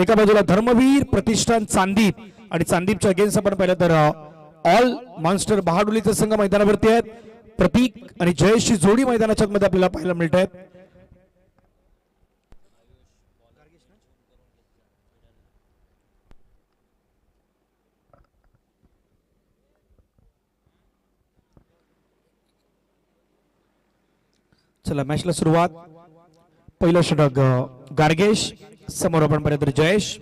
एका बाजूला धर्मवीर प्रतिष्ठान चांदीप आणि चांदीपच्या अगेन्स्ट आपण पाहिलं तर ऑल मॉन्स्टर बहाडोलीचे संघ मैदानावरती आहेत. प्रतीक आणि जयेशची जोडी मैदानाच्या मध्ये आपल्याला पाहायला मिळत आहेत. चला मॅचला सुरुवात. पहिलं षटक गार्गेश, समोर आपण पाहिलं तर जयेश.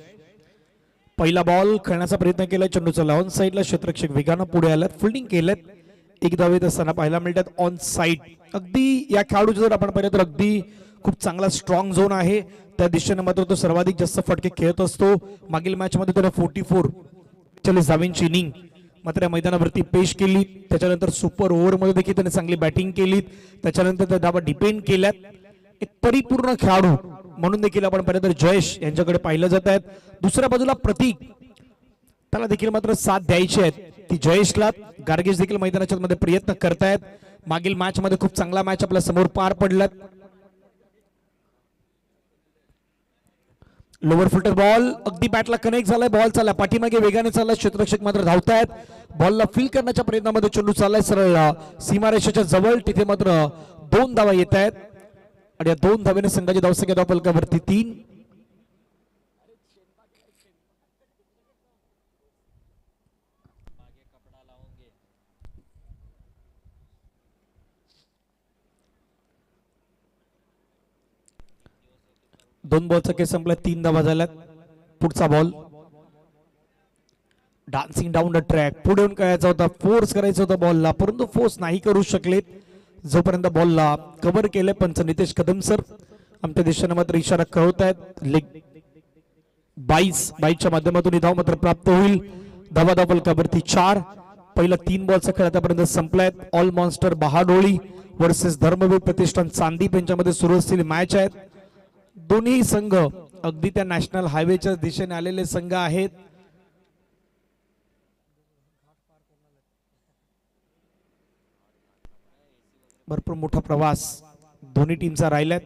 पहिला बॉल खेळण्याचा प्रयत्न केला, चेंडूचा ऑन साइडला क्षेत्ररक्षक वेगानं पुढे आलात, फिल्डिंग केलेत, एक धावेत असताना पाहायला मिळतात ऑन साइड. अगदी या खेळाडूचं जर आपण पाहिलं तर अगदी खूप चांगला स्ट्रॉंग झोन आहे, त्या दिशेने मात्र तो सर्वाधिक जास्त फटके खेळत असतो. मागील मॅच मध्ये त्याने 44 धावांची इनिंग मात्र या मैदानावरती पेश केली. त्याच्यानंतर सुपर ओव्हर मध्ये देखील त्याने चांगली बॅटिंग केली, त्याच्यानंतर त्या धावा डिपेंड केल्यात. एक परिपूर्ण खेळाडू म्हणून देखील आपण पाहिलं तर जयेश यांच्याकडे पाहिलं जात आहेत. दुसऱ्या बाजूला प्रतीक, त्याला देखील मात्र साथ द्यायची आहे ती जयेशला. गार्गेश देखील मैदानाच्या मध्ये प्रयत्न करतायत. मागील मॅच मध्ये खूप चांगला मॅच आपल्या समोर पार पडलात. लोअर फुटर बॉल अगदी बॅटला कनेक्ट झालाय, बॉल चालला पाठीमागे वेगाने चालला, क्षेत्ररक्षक मात्र धावतायत. बॉलला फील करण्याच्या प्रयत्नामध्ये चेंडू चाललाय सरळ सीमारेषेच्या जवळ, तिथे मात्र 2 धावा येत आहेत आणि या 2 धावेने संघाची धावसंख्या धावफलकावरती 3. दोन बॉलचा खेळ संपला, 3 धावा झाल्यात. पुढचा ball dancing down the track, पुढे येऊन करायचा होता, फोर्स करायचा होता बॉलला, परंतु फोर्स नाही करू शकलेत. जोपर्यंत बॉलला कव्हर केले पंच नितेश कदम सर आमच्या दिशेने मात्र इशारा कळवत आहेत. लेग 22 माध्यमातून धाव मात्र प्राप्त होईल. धावा धावफलकावरती 4. पहिला 3 बॉलचा खेळ आतापर्यंत संपलाय. ऑल मॉन्स्टर बहाडोली वर्सेस धर्मवीर प्रतिष्ठान चांदीप यांच्यामध्ये सुरू असलेली मॅच आहे. दोन्ही संघ अगदी त्या नॅशनल हायवेच्या दिशेने आलेले संघ आहेत. भरपूर मोठा प्रवास दोन्ही टीमचा राहिलाय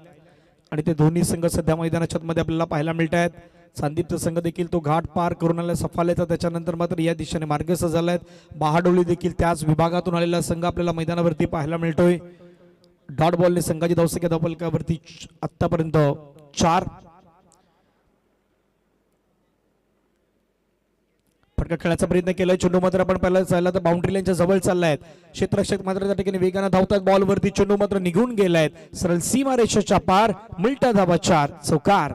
आणि ते दोन्ही संघ सध्या मैदानाच्या मध्ये आपल्याला पाहायला मिळत आहेत. चांदीपचा संघ देखील तो घाट पार करून आला सफालेचा, त्याच्यानंतर मात्र या दिशेने मार्गस्थ झालाय. बहाडोली देखील त्याच विभागातून आलेला संघ आपल्याला मैदानावरती पाहायला मिळतोय. डॉट बॉलने संघाची धावसंख्या धावफलकावरती आतापर्यंत 4. फटका खेळायचा प्रयत्न केलाय, चेंडू मात्र आपण पहिला चालला तर बाउंड्री लाईनच्या जवळ चाललाय. क्षेत्ररक्षक मात्र त्या ठिकाणी वेगाने धावतात, बॉलवरती चेंडू मात्र निघून गेलाय सरळ सीमा रेषेच्या पार. मिळता धावा 4, चौकार.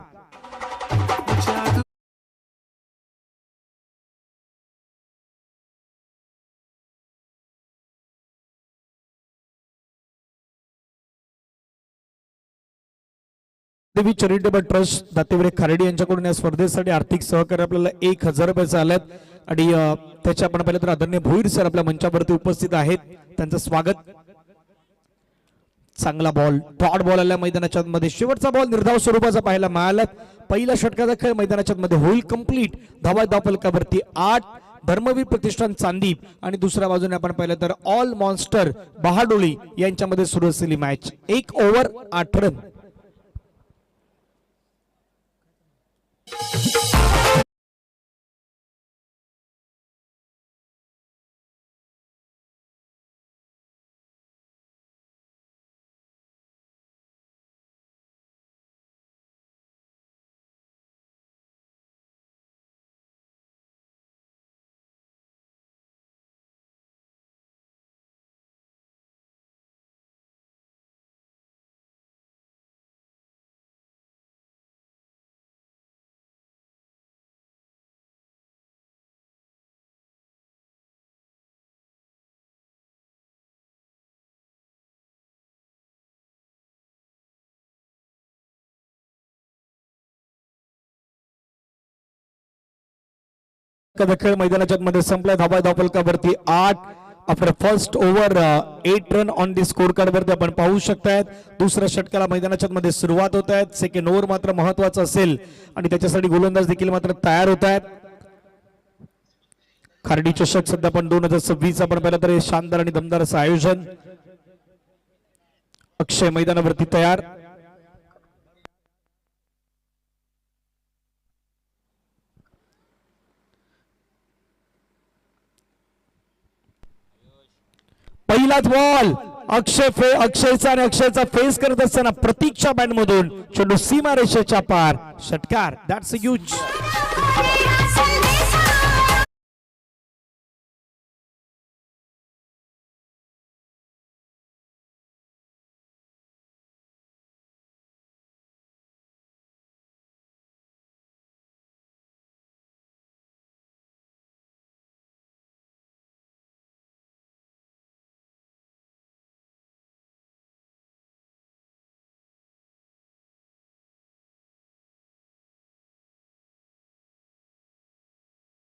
देवी चॅरिटेबल ट्रस्ट दातेवरे खारेडी यांच्याकडून या स्पर्धेसाठी आर्थिक सहकार्य आपल्याला 1000 रुपये आलेत आणि त्याचे आपण पाहिलं तर आदरणीय भोईर सर आपल्या मंचावरती उपस्थित आहेत, त्यांचं स्वागत. चांगला बॉल, डॉट बॉल आल्या मैदानाच्या मध्ये. शेवटचा बॉल निर्धाव स्वरूपाचा पाहायला मिळाला. पहिल्या षटकाचा खेळ मैदानाच्या मध्ये होईल कंप्लीट. धावा धावफलकावरती 8. धर्मवीर प्रतिष्ठान चांदीप आणि दुसऱ्या बाजूने आपण पाहिलं तर ऑल मॉन्स्टर बहाडोली यांच्यामध्ये सुरू असलेली मॅच. 1 over 8 run. खेळ मैदानाच्या मध्ये संपलाय. धावा धावफलकावरती 8. After first over 8 run on the score card वरती आपण पाहू शकतायत. दुसऱ्या षटकाला मैदानाच्या मध्ये सुरुवात होत आहे. सेकंड ओव्हर मात्र महत्वाचं असेल आणि त्याच्यासाठी गोलंदाज देखील मात्र तयार होत आहेत. खार्डी चषक सध्या पण 2026 आपण पाहिलं तर शानदार आणि दमदार असं आयोजन. अक्षय मैदानावरती तयार. पहिलाच बॉल अक्षयचा आणि अक्षयचा फेस करत असताना प्रतीकच्या बॅट मधून चेंडू सीमा रेषेच्या पार, षटकार. That's a huge.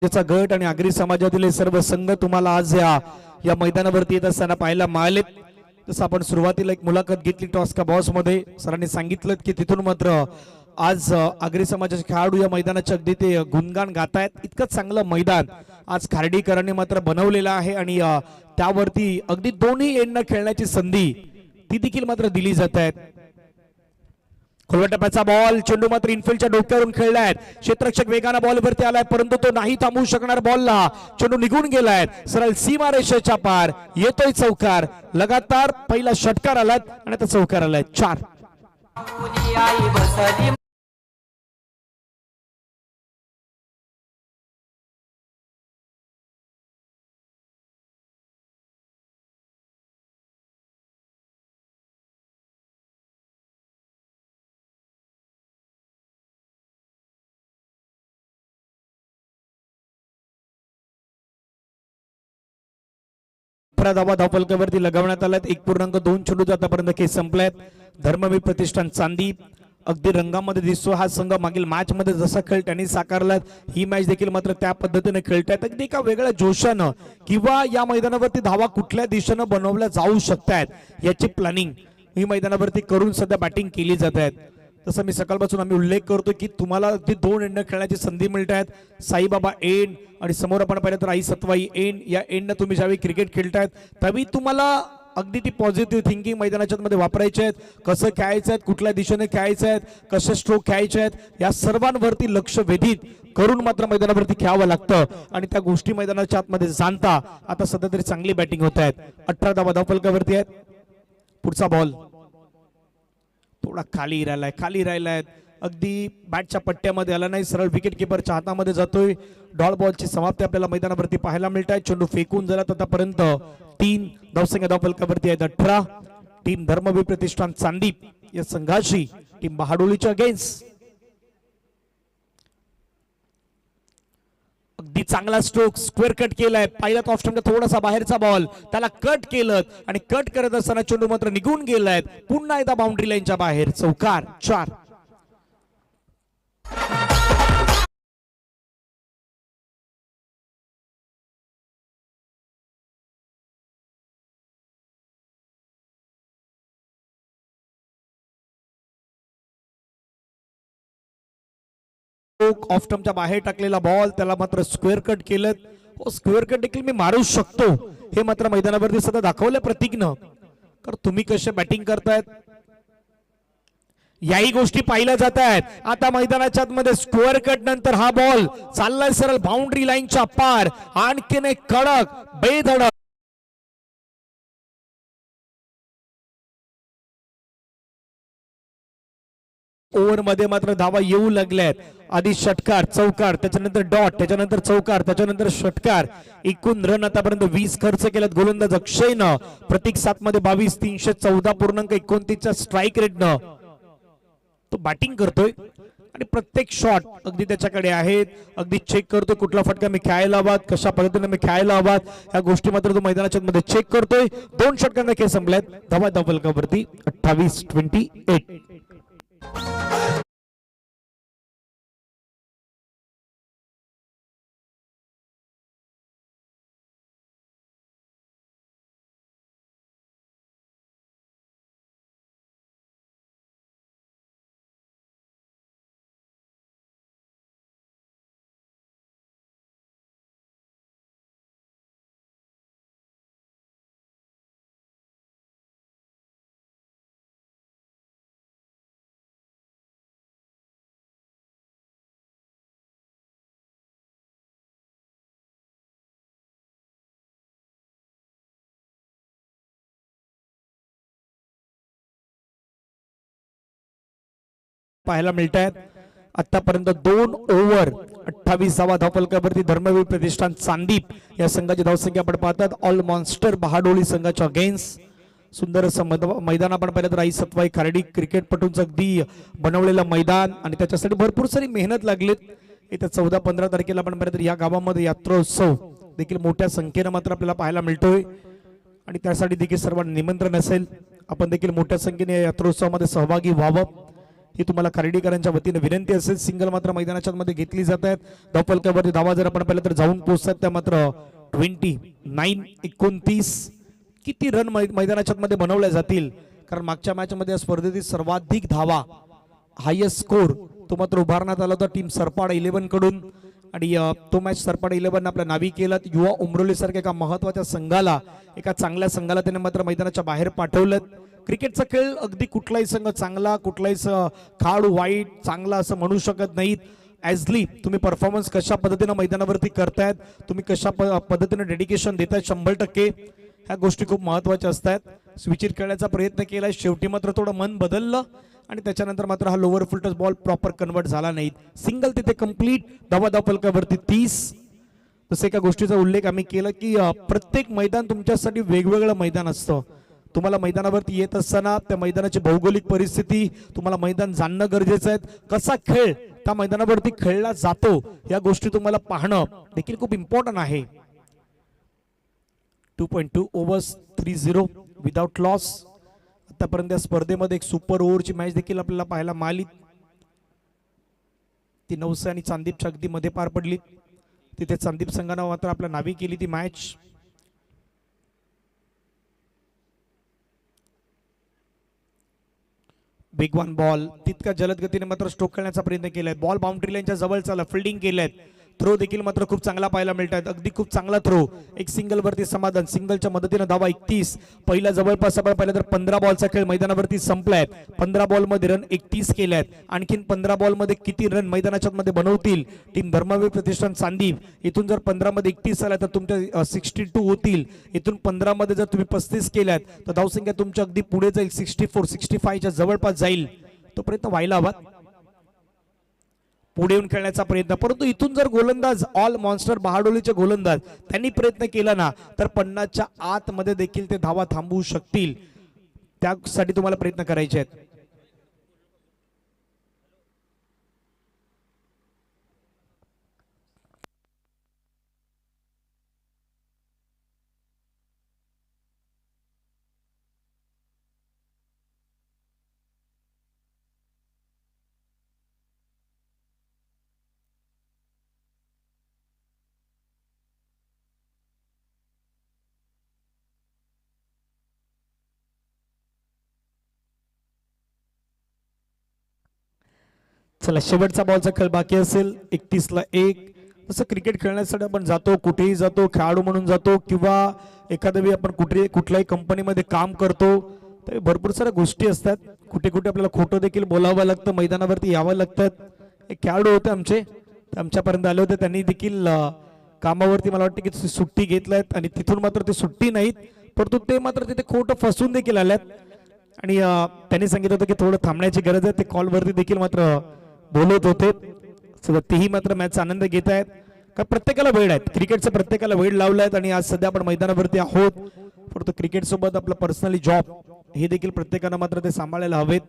त्याचा गट आणि आगरी समाजातील सर्व संघ तुम्हाला आज या मैदानावरती येत असताना पाहायला मिळालेत. जसं आपण सुरुवातीला एक मुलाखत घेतली टॉस का बॉस मध्ये, सरांनी सांगितलं की तिथून मात्र आज आगरी समाजाचे खेळाडू या मैदानाचे अगदी ते गुणगान गातायत. इतकं चांगलं मैदान आज खार्डीकरांनी मात्र बनवलेलं आहे आणि त्यावरती अगदी दोन्ही एंडनं खेळण्याची संधी ती देखील मात्र दिली जात आहेत. खोलवा टप्प्याचा बॉल, चेंडू मात्र इनफिल्डच्या डोक्यावरून खेळलाय. क्षेत्ररक्षक वेगाने बॉलवरती आलाय परंतु तो नाही थांबू शकणार. बॉलला चेंडू निघून गेलाय सरळ सीमा रेषेच्या पार. येतोय चौकार. लगातार पहिला षटकार आलाय आणि आता चौकार आलाय. 4. धावा धावफलकावरती लगावण्यात आल्यात. 1.2 चेंडूचा आतापर्यंत खेळ संपलाय. धर्मवीर प्रतिष्ठान चांदी अगदी रंगामध्ये दिसतो. हा संघ मागील मॅच मध्ये जसा खेळ त्यांनी साकारलाय ही मॅच देखील मात्र त्या पद्धतीने खेळतायत. अगदी एका वेगळ्या जोशानं किंवा या मैदानावरती धावा कुठल्या दिशेनं बनवल्या जाऊ शकतात याची प्लॅनिंग ही मैदानावरती करून सध्या बॅटिंग केली जात आहेत. तसं मी सकाळपासून आम्ही उल्लेख करतो की तुम्हाला अगदी 2 एंड खेळण्याची संधी मिळत आहेत. साईबाबा एंड आणि समोर आपण पाहिलं तर आई सत्वाई एंड. या एंडनं तुम्ही ज्यावेळी क्रिकेट खेळतायत त्यावेळी तुम्हाला अगदी ती पॉझिटिव्ह थिंकिंग मैदानाच्या मध्ये वापरायचे आहेत. कसं खेळायचं आहे, कुठल्या दिशेने खेळायचं आहे, कसे स्ट्रोक खेळायचे आहेत, या सर्वांवरती लक्ष वेधित करून मात्र मैदानावरती खेळावं लागतं आणि त्या गोष्टी मैदानाच्या आतमध्ये जाणता आता सध्या तरी चांगली बॅटिंग होत आहेत. 18 धावा धावफलकावरती आहेत. पुढचा बॉल थोडा खाली राहिलाय अगदी बॅटच्या पट्ट्यामध्ये आला नाही. सरळ विकेट किपरच्या हातामध्ये जातोय. डॉट बॉलची समाप्ती आपल्याला मैदानावरती पाहायला मिळत आहे. चेंडू फेकून झाला आतापर्यंत 3 धावसंख्या धावफलकावरती आहेत. 18. टीम धर्मवीर प्रतिष्ठान चांदी या संघाशी टीम बहाडोलीच्या अगेन्स्ट. अगदी चांगला स्ट्रोक स्क्वेअर कट केलाय. पहिला ऑफ स्टंप थोडासा बाहेरचा बॉल त्याला कट केलं आणि कट करत असताना चेंडू मात्र निघून गेलाय. पुन्हा एकदा बाउंड्री लाईनच्या बाहेर. चौकार. 4. ऑफ स्टंपच्या बाहेर टाकलेला बॉल त्याला मात्र स्क्वेअर कट केलं. स्क्वेअर कट देखील मी मारू शकतो हे मात्र मैदानावरती सध्या दाखवलं प्रतीकनं. कारण तुम्ही कसे बॅटिंग करतायत याही गोष्टी पाहिल्या जात आहेत. आता मैदानाच्या आतमध्ये स्क्वेअर कट नंतर हा बॉल चाललाय सरळ बाउंड्री लाईनच्या पार. आणखीन एक कडक बेधडक ओव्हर मध्ये मात्र धावा येऊ लागल्यात. आधी षटकार, चौकार, त्याच्यानंतर डॉट, त्याच्यानंतर चौकार, त्याच्यानंतर षटकार. एकूण रन आतापर्यंत 20 खर्च केल्यात गोलंदाज अक्षयनं. प्रतीक 7 मध्ये 22, 314.29च्या स्ट्राईक रेटनं तो बॅटिंग करतोय आणि प्रत्येक शॉट अगदी त्याच्याकडे आहेत. अगदी चेक करतोय कुठला फटका मी खेळायला हवा, कशा पद्धतीने मी खेळायला हवा, या गोष्टी मात्र तो मैदानाच्या मध्ये चेक करतोय. 2 षटकांना खेळ संपल्यात. धावा धावफलकावरती 28-28. पाहायला मिळत आहेत. आतापर्यंत 2 ओव्हर 28 धावफलकावरती धर्मवीर प्रतिष्ठान चांदीप या संघाची धावसंख्या आपण पाहतात. ऑल मॉन्स्टर बहाडोली संघाच्या अगेन्स्ट सुंदर असं मैदान आपण पाहिलं तर आई सत्वाई खार्डी क्रिकेटपटूंचं अगदी बनवलेलं मैदान आणि त्याच्यासाठी भरपूर सारी मेहनत लागलीत. येत्या 14-15 तारखेला आपण पाहिलं तर या गावामध्ये यात्रोत्सव देखील मोठ्या संख्येनं मात्र आपल्याला पाहायला मिळतोय आणि त्यासाठी देखील सर्वांना निमंत्रण असेल. आपण देखील मोठ्या संख्येने या यात्रोत्सवामध्ये सहभागी व्हावं ही तुम्हाला खार्डीकरांच्या वतीने विनंती असेल. सिंगल मात्र मैदानाच्या मध्ये घेतली जात आहेत. धावफलकावरती धावा जर आपण पाहिलं तर जाऊन पोहोचतात त्या मात्र 29 किती रन मैदानाच्या मध्ये बनवल्या जातील, कारण मागच्या मॅच मध्ये या स्पर्धेतील सर्वाधिक धावा हायेस्ट स्कोर तो मात्र उभारण्यात आला होता टीम सरपाड 11 कडून आणि तो मॅच सरपाड 11 आपल्या नावी केला. युवा उमरोली सारख्या एका महत्वाच्या संघाला एका चांगल्या संघाला त्याने मात्र मैदानाच्या बाहेर पाठवलं. क्रिकेटचा खेळ अगदी कुठलाही संघ चांगला कुठलाही खेळाडू वाईट चांगला असं म्हणू शकत नाहीत. ॲजली तुम्ही परफॉर्मन्स कशा पद्धतीने मैदानावरती करतायत, तुम्ही कशा पद्धतीने डेडिकेशन देतायत 100% ह्या गोष्टी खूप महत्वाच्या असतात. स्विचित खेळण्याचा प्रयत्न केला, शेवटी मात्र थोडं मन बदललं आणि त्याच्यानंतर मात्र हा lower full toss ball proper convert झाला नाही. सिंगल तिथे कंप्लीट धावफलकावरती 30. तसे एका गोष्टीचा उल्लेख आम्ही केला की प्रत्येक मैदान तुमच्यासाठी वेगवेगळं मैदान असतं. तुम्हाला मैदानावरती येत असताना त्या मैदानाची भौगोलिक परिस्थिती तुम्हाला मैदान जाणणं गरजेचं आहे. कसा खेळ त्या मैदानावरती खेळला जातो या गोष्टी तुम्हाला पाहणं देखील खूप इम्पॉर्टंट आहे. 2.2 ओव्हर्स 3-0 विदाउट लॉस. आतापर्यंत या स्पर्धेमध्ये एक सुपर ओव्हरची मॅच देखील आपल्याला पाहायला मिळाली. ती नवसे आणि चांदीपच्या अगदी मध्ये पार पडली. तिथे चांदीप संघानं मात्र आपल्या नावी केली ती मॅच. बिग वन बॉल तितका जलद गतीने मात्र स्ट्रोक करण्याचा प्रयत्न केलाय. बॉल बाउंड्री लाईनच्या जवळ चालला, फिल्डिंग केलेत. थ्रो देखील मात्र खूप चांगला पाहायला मिळतात. अगदी खूप चांगला थ्रो. एक सिंगल वरती समाधान. सिंगलच्या मदतीने धावा 31. पहिला जवळपास आपण पाहिलं तर 15 बॉलचा खेळ मैदानावरती संपलाय. 15 बॉल मध्ये रन 31 केल्यात. आणखीन 15 बॉल मध्ये किती रन मैदानाच्या मध्ये बनवतील टीम धर्मवीर प्रतिष्ठान चांदीप. इथून जर 15 मध्ये 31 आला तर तुमच्या 62 होतील. इथून 15 मध्ये जर तुम्ही 35 केल्यात तर धावसंख्या तुमच्या अगदी पुढे जाईल, 64-65 च्या जवळपास जाईल. तो प्रयत्न व्हायला हवा. पुढे येऊन खेळण्याचा प्रयत्न, परंतु इथून जर गोलंदाज ऑल मॉन्स्टर बहाडोलीचे गोलंदाज त्यांनी प्रयत्न केला ना तर 50च्या आत मध्ये देखील ते धावा थांबवू शकतील. त्यासाठी तुम्हाला प्रयत्न करायचे आहेत. चला शेवटचा बॉलचा खेळ बाकी असेल. 31ला 1. तसं क्रिकेट खेळण्यासाठी आपण जातो, कुठेही जातो, खेळाडू म्हणून जातो किंवा एखाद्या वेळी आपण कुठल्याही कंपनीमध्ये काम करतो, तर भरपूर साऱ्या गोष्टी असतात. कुठे कुठे आपल्याला खोटं देखील बोलावं लागतं, मैदानावरती यावं लागतं. एक खेळाडू होते आमचे, आमच्यापर्यंत आले होते. त्यांनी देखील कामावरती मला वाटतं की सुट्टी घेतल्यात आणि तिथून मात्र ते सुट्टी नाहीत, परंतु ते मात्र तिथे खोटं फसून देखील आल्यात आणि त्यांनी सांगितलं होतं की थोडं थांबण्याची गरज आहे. ते कॉलवरती देखील मात्र बोलत होते. तेही मात्र मॅचचा आनंद घेत आहेत. का प्रत्येकाला वेळ आहेत, क्रिकेटचा प्रत्येकाला वेळ लावलाय आणि आज सध्या आपण मैदानावरती आहोत, परंतु क्रिकेट सोबत आपलं पर्सनली जॉब हे देखील प्रत्येकानं मात्र ते सांभाळायला हवेत.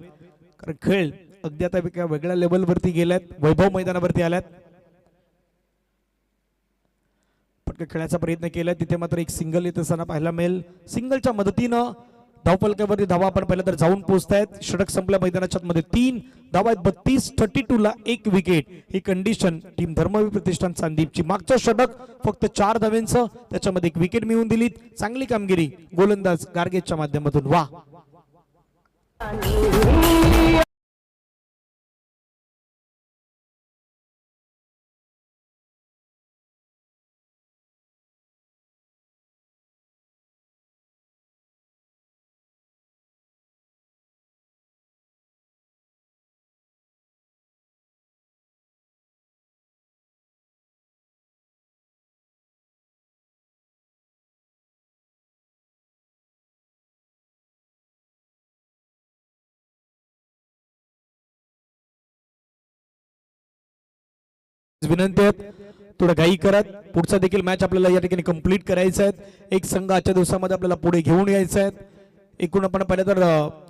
कारण खेळ अगदी आता वेगळ्या लेवलवरती गेल्यात, वैभव मैदानावरती आल्यात. पटकन खेळण्याचा प्रयत्न केलाय, तिथे मात्र एक सिंगल येत असताना पाहायला मिळेल. सिंगलच्या मदतीनं धावफलकावरती धावा आपण पाहिलं तर जाऊन पोहोचतायत. षटक संपल्या मैदानाच्या मध्ये 3 धावा आहेत. 32 ला 1 विकेट ही कंडिशन टीम धर्मवीर प्रतिष्ठान चांदीपची. मागचं षटक फक्त 4 धावांचं, त्याच्यामध्ये 1 विकेट मिळवून दिली. चांगली कामगिरी गोलंदाज गार्गेजच्या माध्यमातून. वा विनंती आहे थोडं घाई करत पुढचा देखील मॅच आपल्याला या ठिकाणी कंप्लीट करायचा आहे. एक संघ आजच्या दिवसामध्ये आपल्याला पुढे घेऊन यायचा आहे. एकूण आपण पाहिलं तर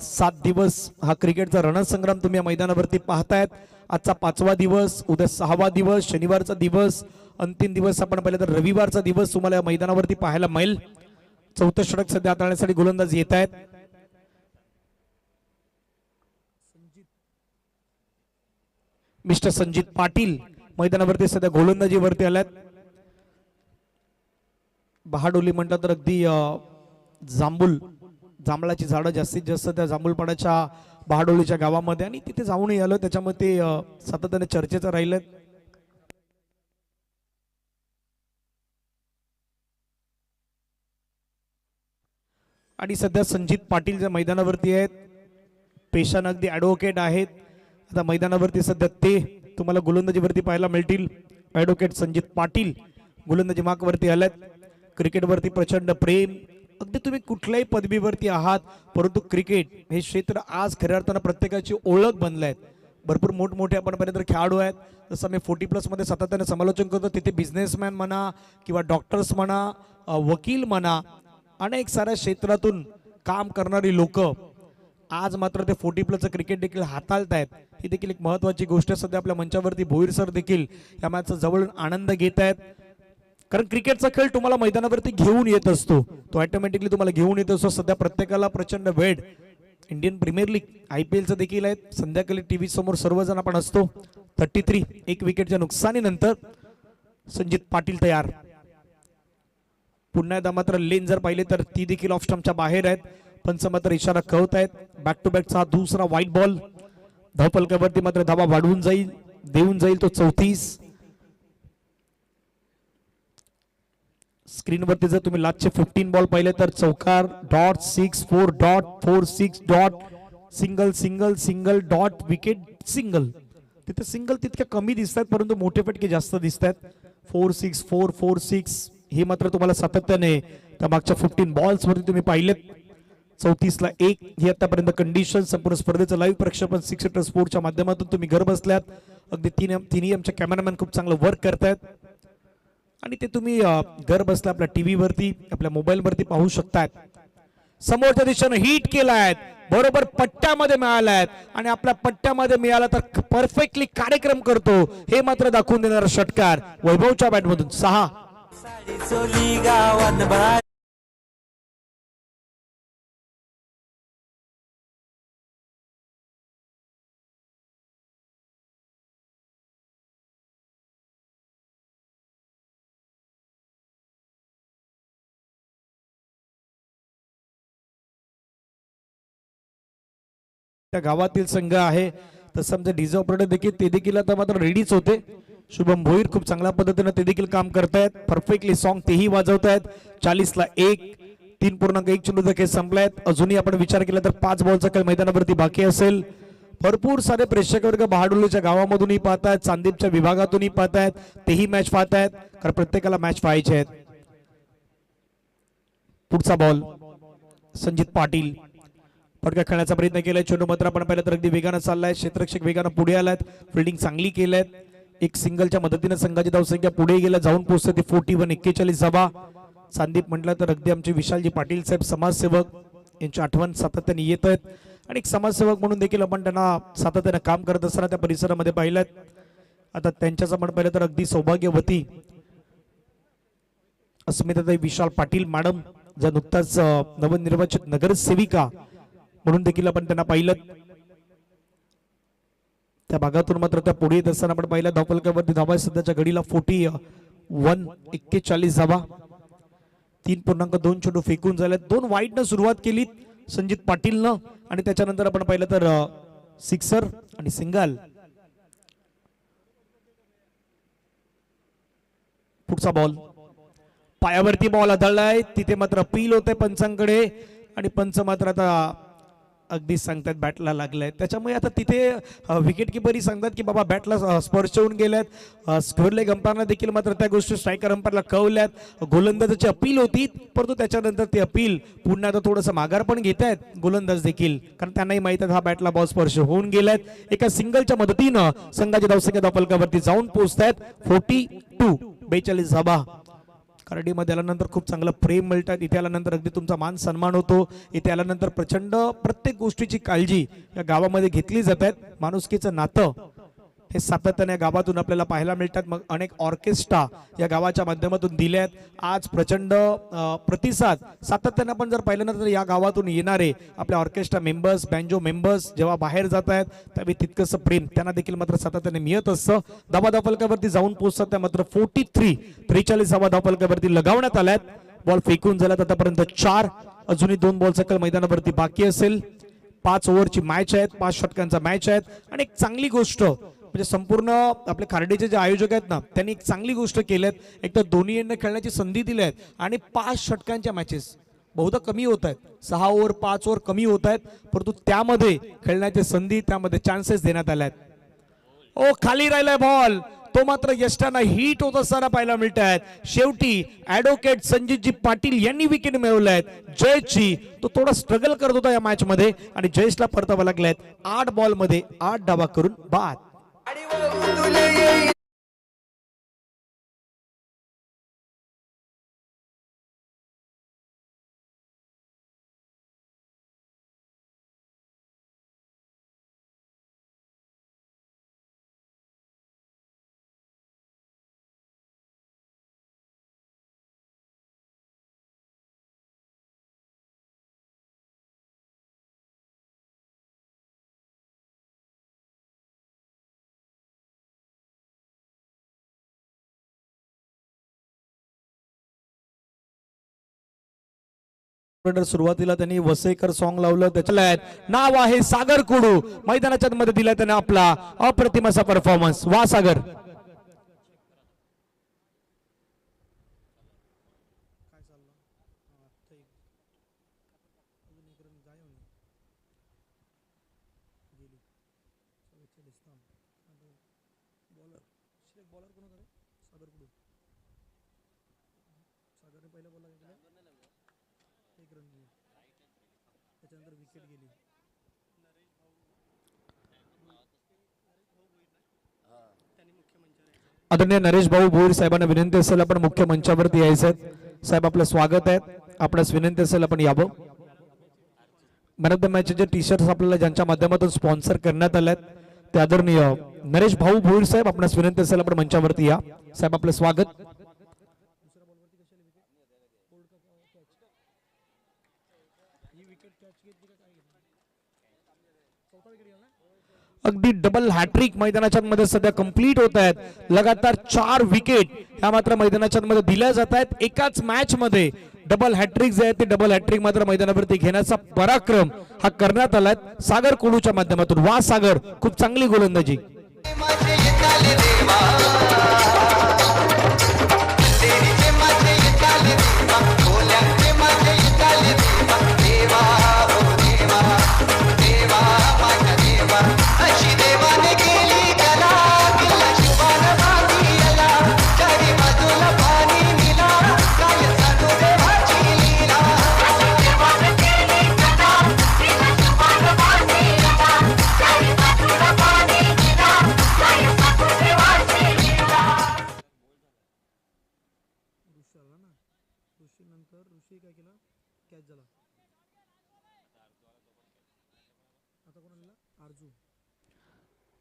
7 दिवस हा क्रिकेटचा रणसंग्राम तुम्ही या मैदानावरती पाहतायत. आजचा 5वा दिवस, उद्या 6वा दिवस, शनिवारचा दिवस, अंतिम दिवस आपण पाहिलं तर रविवारचा दिवस तुम्हाला या मैदानावरती पाहायला मिळेल. चौथं षटक सध्या हाताळण्यासाठी गोलंदाज येत आहेत. मिस्टर संजित पाटील मैदानावरती सध्या गोलंदाजीवरती आल्यात. बहाडोली म्हटलं तर अगदी जांभळाची झाडं जास्तीत जास्त त्या जांभूळपाड्याच्या बहाडोलीच्या गावामध्ये आणि तिथे जाऊनही आलो, त्याच्यामुळे ते सातत्याने चर्चेचं राहिलं. आणि सध्या संजित पाटील ज्या मैदानावरती आहेत, पेशाने अगदी ॲडव्होकेट आहेत. आता मैदानावरती सध्या ते तुम्हाला गोलंदाजीवरती पाहायला मिळतील. ॲडव्होकेट संजित पाटील गोलंदाजी मार्कवरती आल्यात. क्रिकेटवरती प्रचंड प्रेम, अगदी तुम्ही कुठल्याही पदवीवरती आहात, परंतु क्रिकेट हे क्षेत्र आज खऱ्या अर्थानं प्रत्येकाची ओळख बनलं आहे. भरपूर मोठमोठे आपण पर्यंत खेळाडू आहेत. जसं मी 40+ मध्ये सातत्याने समालोचन करतो, तिथे बिझनेसमॅन म्हणा किंवा डॉक्टर्स म्हणा, वकील म्हणा, अनेक साऱ्या क्षेत्रातून काम करणारी लोक आज मात्र ते 40+ क्रिकेट देखील हाताळत आहेत. ही देखील एक महत्वाची गोष्ट. सध्या आपल्या मंचावरती भोईर सर देखील या मॅचचा जवळून आनंद घेत आहेत. कारण क्रिकेटचा खेळ तुम्हाला मैदानावरती घेऊन येत असतो, तो ऑटोमॅटिकली तुम्हाला घेऊन येत असतो. सध्या प्रत्येकाला प्रचंड वेळ इंडियन प्रीमियर लीग IPLचं देखील आहे. संध्याकाळी टीव्ही समोर सर्वजण आपण असतो. 33 एक विकेटच्या नुकसानीनंतर संजित पाटील तयार. पुन्हा एकदा मात्र लेन जर पाहिले तर ती देखील ऑफ स्टंपच्या बाहेर आहेत. पंच मात्र इशारा कळत आहेत. बॅक टू बॅकचा दुसरा व्हाईट बॉल. धावफलकावरती मात्र धावा वाढवून देऊन जाईल तो 34. स्क्रीनवरती जर तुम्ही लास्टचे 15 बॉल पाहिले तर चौकार, dot, 6, 4, dot, 4, 6, dot, single single single, dot, wicket, single. तिथे सिंगल तितक्या कमी दिसतात, परंतु मोठे फटके जास्त दिसतात. 4, 6, 4, 4, 6 हे मात्र तुम्हाला सातत्याने त्या मागच्या 15 बॉल्स वरती तुम्ही पाहिलेत. 34ला 1 ही आतापर्यंत कंडिशन. संपूर्ण स्पर्धेचं लाईव्ह प्रक्षेपण सिक्स सीटर स्पोर्टच्या माध्यमातून तुम्ही घर बसल्यात. अगदी तिन्ही आमच्या कॅमेरामॅन खूप चांगलं वर्क करतायत आणि ते तुम्ही घर बसल्या आपल्या टीव्हीवरती, आपल्या मोबाईलवरती पाहू शकतायत. समोरच्या दिशेने हिट केलाय, बरोबर पट्ट्यामध्ये मिळालाय आणि आपल्या पट्ट्यामध्ये मिळाला तर परफेक्टली कार्यक्रम करतो हे मात्र दाखवून देणारा षटकार वैभवच्या बॅटमधून 6. त्या गावातील संघ आहे तसं आमचे डीजे ऑपरेटर देखील ते देखील आता मात्र रेडीच होते. शुभम भोईर खूप चांगल्या पद्धतीने ते देखील काम करतायत. परफेक्टली सॉन्ग तेही वाजवतायत. 40ला 1, 3.1 चेंडूचा खेळ संपलायत. अजूनही आपण विचार केला तर 5 बॉलचा खेळ मैदानावरती बाकी असेल. भरपूर सारे प्रेक्षक वर्ग बहाडोलीच्या गावामधूनही पाहतायत, चांदीपच्या विभागातूनही पाहतायत, तेही मॅच पाहतायत कारण प्रत्येकाला मॅच पाहायचे आहेत. पुढचा बॉल संजित पाटील फटका खेळण्याचा प्रयत्न केलाय. चेंडू मात्र आपण पाहिलं तर अगदी वेगानं चाललाय. क्षेत्ररक्षक वेगानं पुढे आलायत. फिल्डिंग चांगली केल्यात. एक सिंगलच्या मदतीने संघाची धावसंख्या पुढे गेल्या जाऊन पोहोचते ती 41. 41 धावा. चांदीप म्हटलं तर अगदी आमचे विशालजी पाटील साहेब समाजसेवक यांची आठवण सातत्याने येत आहेत आणि एक समाजसेवक म्हणून देखील आपण त्यांना सातत्याने काम करत असताना त्या परिसरामध्ये पाहिलं. आता त्यांच्याच आपण पाहिलं तर अगदी सौभाग्यवती अस्मिताताई विशाल पाटील मॅडम ज्या नुकताच नवनिर्वाचित नगरसेविका म्हणून देखील आपण त्यांना पाहिलं. त्या भागातून मात्र त्या पुढे येत असताना आपण पाहिलं धावफलकावरती धावा सध्याच्या घडीला 41. 41 धावा. 3.2 चेंडू फेकून झाले. 2 वाईडनं सुरुवात केली संजित पाटीलनं आणि त्याच्यानंतर आपण पाहिलं तर सिक्सर आणि सिंगल. पुढचा बॉल पायावरती बॉल आदळलाय. तिथे मात्र अपील होते पंचांकडे आणि पंच मात्र आता अगदी सांगतात बॅटला लागलाय, त्याच्यामुळे आता तिथे विकेट किपरही सांगतात की बाबा बॅटला स्पर्श होऊन गेल्यात. स्क्वेअर लेग अंपायरला देखील मात्र त्या गोष्टी स्ट्रायकर अंपायरला कळवल्यात. गोलंदाजाची अपील होती, परंतु त्याच्यानंतर ती अपील पुन्हा आता थोडंसं माघार पण घेत आहेत गोलंदाज देखील, कारण त्यांनाही माहित आहे हा बॅटला बॉल स्पर्श होऊन गेलाय. एका सिंगलच्या मदतीनं संघाची धावसंख्या धावफलकावरती जाऊन पोहोचतायत 42. 42 धावा. करडीमध्ये आल्यानंतर खूप चांगलं प्रेम मिळतात, इथे आल्यानंतर अगदी तुमचा मान सन्मान होतो, इथे आल्यानंतर प्रचंड प्रत्येक गोष्टीची काळजी या गावामध्ये घेतली जातात. माणुसकीचं नातं हे सातत्याने गावातून आपल्याला पाहायला मिळतात. मग अनेक ऑर्केस्ट्रा या गावाच्या माध्यमातून दिल्यात. आज प्रचंड प्रतिसाद सातत्याने आपण जर पाहिलं ना तर या गावातून येणारे आपल्या ऑर्केस्ट्रा मेंबर्स, बँजो मेंबर्स जेव्हा बाहेर जात आहेत त्यावेळी तितकंसं प्रेम त्यांना देखील मात्र सातत्याने मिळत असतं. धावा धावफलकावरती जाऊन पोहोचतात त्या मात्र 43 धावा धावफलकावरती लगावण्यात आल्यात. बॉल फेकून झाल्यात आतापर्यंत 4, अजूनही 2 बॉल सकल मैदानावरती बाकी असेल. 5 ओव्हरची मॅच आहेत, 5 षटकांचा मॅच आहेत. आणि एक चांगली गोष्ट म्हणजे संपूर्ण आपले खार्डीचे जे आयोजक आहेत ना त्यांनी एक चांगली गोष्ट केल्यात. एक तर दोन्ही एंडने खेळण्याची संधी दिली आहेत आणि 5 षटकांच्या मॅचेस बहुधा कमी होत आहेत, 6 ओव्हर 5 ओव्हर कमी होत आहेत, परंतु त्यामध्ये खेळण्याची संधी, त्यामध्ये चान्सेस देण्यात आले आहेत. ओ खाली राहिलाय बॉल, तो मात्र यष्टांना हिट होत असताना पाहायला मिळत आहेत. शेवटी ऍडव्होकेट संजीतजी पाटील यांनी विकेट मिळवल्या आहेत. जयेशजी तो थोडा स्ट्रगल करत होता या मॅच मध्ये आणि जयेशला परतावा लागलाय. 8 बॉल मध्ये 8 धावा करून बाद. सुरुवातीला त्यांनी वसईकर सॉन्ग लावलं, त्याच्या नाव आहे सागर कुडू. मैदानाच्या मध्ये दिला त्याने आपला अप्रतिम असा परफॉर्मन्स. वा सागर. आदरणीय नरेश भाऊ भोईर साहेबांना विनंती असेल आपण मुख्य मंचावरती यायचं. साहेब आपलं स्वागत आहे, आपल्यास विनंती असेल आपण यावं. मॅन ऑफ द मॅचचे टी शर्ट्स आपल्याला ज्यांच्या माध्यमातून स्पॉन्सर करण्यात आले ते आदरणीय नरेश भाऊ भोईर साहेब, आपणास विनंती असेल आपण मंचावरती या. साहेब आपलं स्वागत. अगदी डबल हॅट्रिक मैदानाच्या मध्ये सध्या कंप्लीट होत आहेत. लगातार 4 विकेट ह्या मात्र मैदानाच्या मध्ये दिल्या जात आहेत. एकाच मॅच मध्ये डबल हॅट्रिक जे आहे ते डबल हॅट्रिक मात्र मैदानावरती घेण्याचा पराक्रम हा करण्यात आलाय सागर कुडूच्या माध्यमातून. वा सागर, खूप चांगली गोलंदाजी.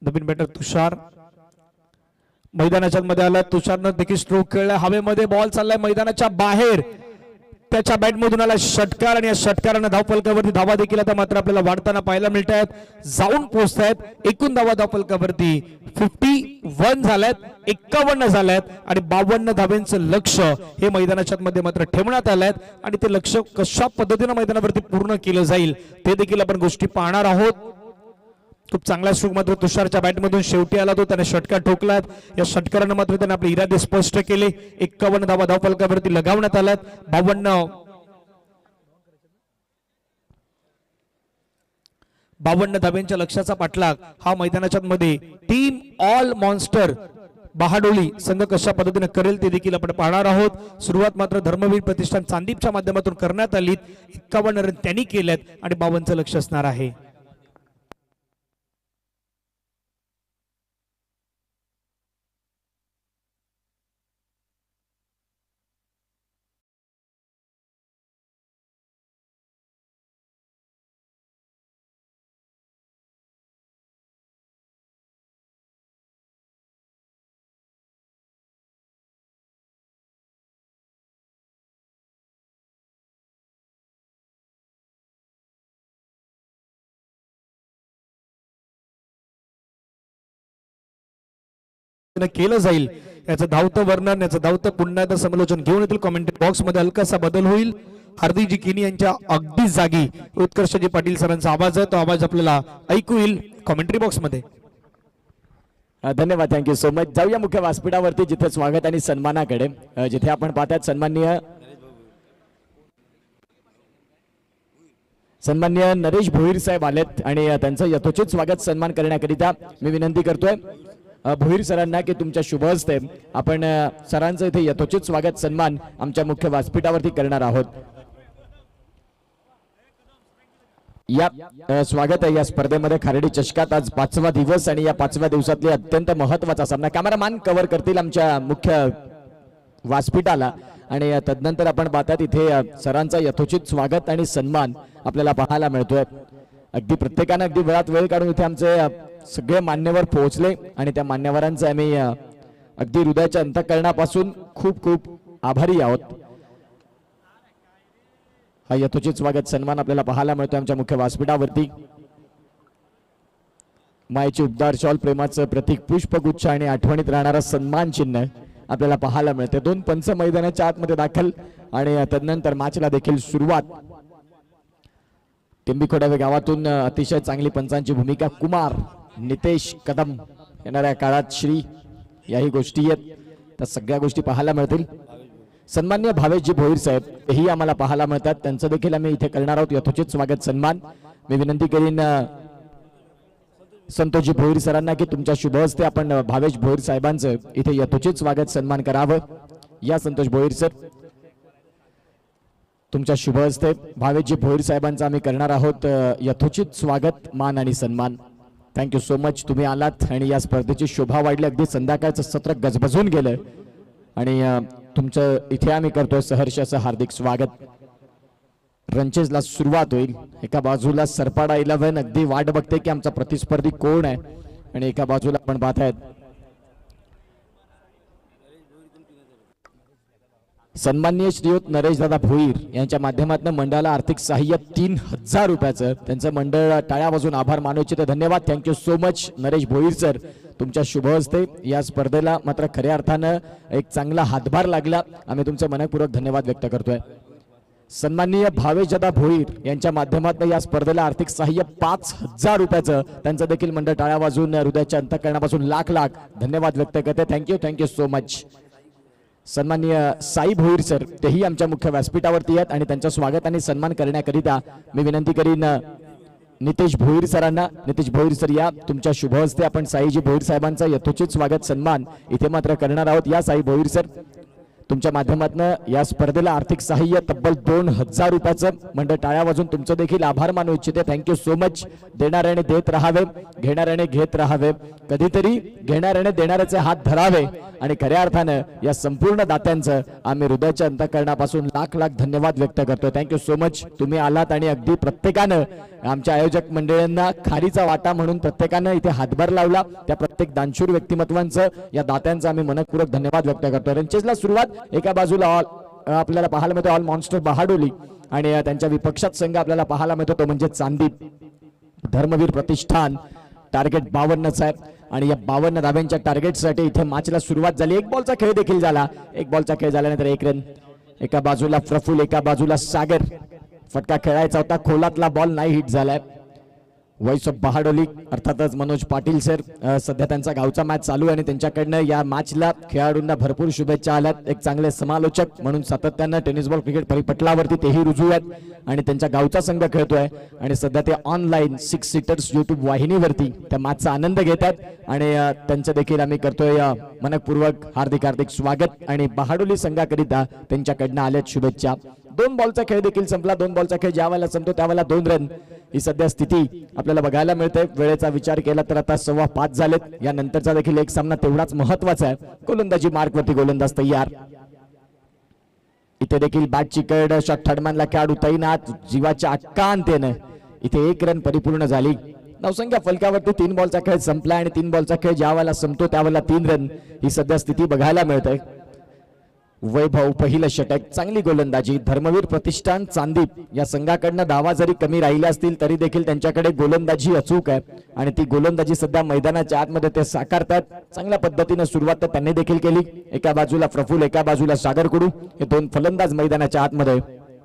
नवीन बॅटर तुषार मैदानाच्या मध्ये आला. तुषारनं देखील स्ट्रोक खेळला, हवेमध्ये बॉल चाललाय मैदानाच्या बाहेर, त्याच्या बॅट मधून आला षटकार आणि या षटकारानं धावफलकावरती धावा देखील आता मात्र आपल्याला वाढताना पाहायला मिळत आहेत. जाऊन पोहोचतायत. एकूण धावा धावफलकावरती 51 झाल्यात, 51 झाल्यात आणि 52 धाव्यांचं लक्ष हे मैदानाच्या मध्ये मात्र ठेवण्यात आलंय आणि ते लक्ष कशा पद्धतीने मैदानावरती पूर्ण केलं जाईल ते देखील आपण गोष्टी पाहणार आहोत. खूप चांगला स्ट्रोक मात्र तुषारच्या बॅटमधून शेवटी आला, तो त्याने षटकार ठोकलात. या षटकारानं मात्र त्याने आपले इरादे स्पष्ट केले. 51 धावा धावफलकावरती लगावण्यात आल्यात. 52 52 धाब्यांच्या लक्ष्याचा पाठलाग हा मैदानाच्या मध्ये टीम ऑल मॉन्स्टर बहाडोली संघ कशा पद्धतीने करेल ते देखील आपण पाहणार आहोत। सुरुवात मात्र धर्मवीर प्रतिष्ठान चांदीपच्या माध्यमातून करण्यात आली। 51 रन त्यांनी केलेत आणि 52चं लक्ष असणार आहे। केलं जाईल याचं धावतं वर्णन, याचं धावतं पुन्हा एकदा समालोचन घेऊन येतील। कमेंट बॉक्स मध्ये हलकासा बदल होईल। हार्दिकजी किनी यांच्या अगदी जागी उत्कर्षजी पाटील सरांचा आवाज आहे, तो आवाज आपल्याला ऐकू येईल कमेंट्री बॉक्स मध्ये। धन्यवाद, थँक्यू सो मच। जाऊया मुख्य व्यासपीठावरती जिथे स्वागत आणि सन्मानाकडे, जिथे आपण पाहतात सन्माननीय नरेश भोईर साहेब आलेत आणि त्यांचं यथोचित स्वागत सन्मान करण्याकरिता मी विनंती करतोय भोईर सरांना की तुमच्या शुभ हस्ते आपण सरांचं इथे यथोचित स्वागत सन्मान आमच्या मुख्य व्यासपीठावरती करणार आहोत। या स्वागत आहे या स्पर्धेमध्ये खारेडी चषकात आज 5वा दिवस आणि या 5व्या दिवसातली अत्यंत महत्त्वाचा सामना कॅमेरामॅन कव्हर करतील आमच्या मुख्य व्यासपीठाला आणि तदनंतर आपण पाहतात इथे सरांचा यथोचित स्वागत आणि सन्मान आपल्याला पाहायला मिळतोय। अगदी प्रत्येकाने अगदी वेळात वेळ काढून इथे आमचे सगळे मान्यवर पोहोचले आणि त्या मान्यवरांचे आम्ही अगदी हृदयाच्या अंतःकरणापासून खूप खूप आभारी आहोत। हा यथोचित स्वागत सन्मान आपल्याला पाहायला मिळतो आमच्या मुख्य व्यासपीठावरती। मायेची उबदार शॉल, प्रेमाचं प्रतीक, पुष्पगुच्छ आणि आठवणीत राहणारा सन्मान चिन्ह आपल्याला पाहायला मिळते। 2 पंच मैदानाच्या आतमध्ये दाखल आणि तदनंतर मॅचला देखील सुरुवात। टिंबीखोडावे गावातून अतिशय चांगली पंचांची भूमिका कुमार नितेश कदम, येणाऱ्या काळात श्री, याही गोष्टी आहेत, त्या सगळ्या गोष्टी पाहायला मिळतील। सन्माननीय भावेशजी भोईर साहेब हेही आम्हाला पाहायला मिळतात, त्यांचं देखील आम्ही इथे करणार आहोत यथोचित स्वागत सन्मान। मी विनंती करीन संतोषजी भोईर सरांना की तुमच्या शुभ हस्ते आपण भावेश भोईर साहेबांचं इथे यथोचित स्वागत सन्मान करावं। या संतोष भोईर सर, तुमच्या शुभ हस्ते भावेशजी भोईर साहेबांचं आम्ही करणार आहोत यथोचित स्वागत, मान आणि सन्मान। थँक्यू सो मच, तुम्ही आलात आणि या स्पर्धेची शोभा वाढली। अगदी संध्याकाळचं सत्र गजबजून गेलं आणि तुमचं इथे आम्ही करतोय सहर्ष असं हार्दिक स्वागत। रनचेजला सुरुवात होईल। एका बाजूला सरपाडा 11 अगदी वाट बघते की आमचा प्रतिस्पर्धी कोण आहे आणि एका बाजूला आपण पाहतायत सन्माननीय श्रीयुत नरेशदादा भोईर यांच्या माध्यमातून मंडळाला आर्थिक सहाय्य 3000 रुपयाचं, त्यांचं मंडळ टाळ्या वाजून आभार मानू इच्छिते। धन्यवाद, thank you so much Naresh Bhoir sir, तुमच्या शुभ हस्ते या स्पर्धेला मात्र खऱ्या अर्थानं एक चांगला हातभार लागला, आम्ही तुमचे मनपूर्वक धन्यवाद व्यक्त करतोय। सन्माननीय भावेशदादा भोईर यांच्या माध्यमातून या स्पर्धेला आर्थिक सहाय्य 5000 रुपयाचं, त्यांचं देखील मंडळ टाळ्या वाजून हृदयाच्या अंतःकरणापासून लाख लाख धन्यवाद व्यक्त करते। Thank you, thank you so much. सन्माननीय साई भोईर सर तेही आमच्या मुख्य व्यासपीठावरती आहेत आणि त्यांचं स्वागत आणि सन्मान करण्याकरिता मी विनंती करीन नितेश भोईर सरांना। नितेश भोईर सर, या तुमच्या शुभ हस्ते आपण साईजी भोईर साहेबांचा यथोचित स्वागत सन्मान इथे मात्र करणार आहोत। या साई भोईर सर, तुमच्या माध्यमातून या स्पर्धेला आर्थिक सहाय्य तब्बल 2000 रुपयाचं, मंडळ टाळ्या वाजून तुमचं देखील आभार मानू इच्छिते। Thank you so much. देणाऱ्याने देत राहावे, घेणाऱ्याने घेत राहावे, कधीतरी घेणाऱ्याने देणाऱ्याचे हात धरावे आणि खऱ्या अर्थानं या संपूर्ण दात्यांचं आम्ही हृदयाच्या अंतःकरणापासून लाख लाख धन्यवाद व्यक्त करतो। थँक्यू सो मच, तुम्ही आलात आणि अगदी प्रत्येकानं आमच्या आयोजक मंडळांना खारीचा वाटा म्हणून प्रत्येकानं इथे हातभार लावला, त्या प्रत्येक दानशूर व्यक्तिमत्वांचं या दात्यांचं आम्ही मनपूर्वक धन्यवाद व्यक्त करतो। रनचेजला सुरुवात। एका बाजूला आपल्याला पाहायला मिळतो ऑल मॉन्स्टर बहाडोली आणि त्यांच्या विपक्षात संघ आपल्याला पाहायला मिळतो तो म्हणजे चांदीप धर्मवीर प्रतिष्ठान। टार्गेट 52 आहे आणि या 52 धाब्यांच्या टार्गेटसाठी इथे मॅचला सुरुवात झाली। एक बॉलचा खेळ देखील झाला, एक बॉलचा खेळ झाल्यानंतर 1 रन। एका बाजूला प्रफुल, एका बाजूला सागर, फटका खेळायचा होता, खोलातला बॉल नाही हिट झालाय। व्हॉइस ऑफ बहाडोली अर्थातच मनोज पाटील सर सध्या त्यांचा गावचा मॅच चालू आहे आणि त्यांच्याकडनं या मॅचला खेळाडूंना भरपूर शुभेच्छा आल्यात. एक चांगले समालोचक म्हणून सातत्यानं टेनिस बॉल क्रिकेट परिपटलावरती तेही रुजू आहेत आणि त्यांच्या गावचा संघ खेळतोय आणि सध्या ते ऑनलाईन 6 सीटर्स युट्यूब वाहिनीवरती त्या मॅचचा आनंद घेतात आणि त्यांचं देखील आम्ही करतोय मनपूर्वक हार्दिक हार्दिक स्वागत. आणि बहाडोली संघाकरिता त्यांच्याकडनं आल्यात शुभेच्छा. 2 बॉलचा खेळ देखील संपला. 2 बॉलचा खेळ ज्या वेळेला संपतो त्यावेळेला 2 रन ही सध्या स्थिती आपल्याला बघायला मिळते. वेळेचा विचार केला तर आता 5:15 झालेत. या नंतरचा देखील एक सामना तेवढाच महत्वाचा आहे. गोलंदाजी मार्कवरती गोलंदाज तयार. इथे देखील बॅटची कड शॉट थर्डमॅनला खेळाडू तैनात. जीवाच्या आकांतेनं इथे 1 रन परिपूर्ण झाली. नवसंख्या फलकावरती 3 बॉलचा खेळ संपला आणि 3 बॉलचा खेळ ज्या वेळेला संपतो त्यावेळेला 3 रन ही सध्या स्थिती बघायला मिळते. वैभव पहिलं षटक, चांगली गोलंदाजी. धर्मवीर प्रतिष्ठान चांदीप या संघाकडनं धावा जरी कमी राहिल्या असतील तरी देखील त्यांच्याकडे गोलंदाजी अचूक आहे आणि ती गोलंदाजी सध्या मैदानाच्या आतमध्ये ते साकारतात. चांगल्या पद्धतीने सुरुवात तर त्यांनी देखील केली. एका बाजूला प्रफुल, एका बाजूला सागर कुडू, हे 2 फलंदाज मैदानाच्या आतमध्ये.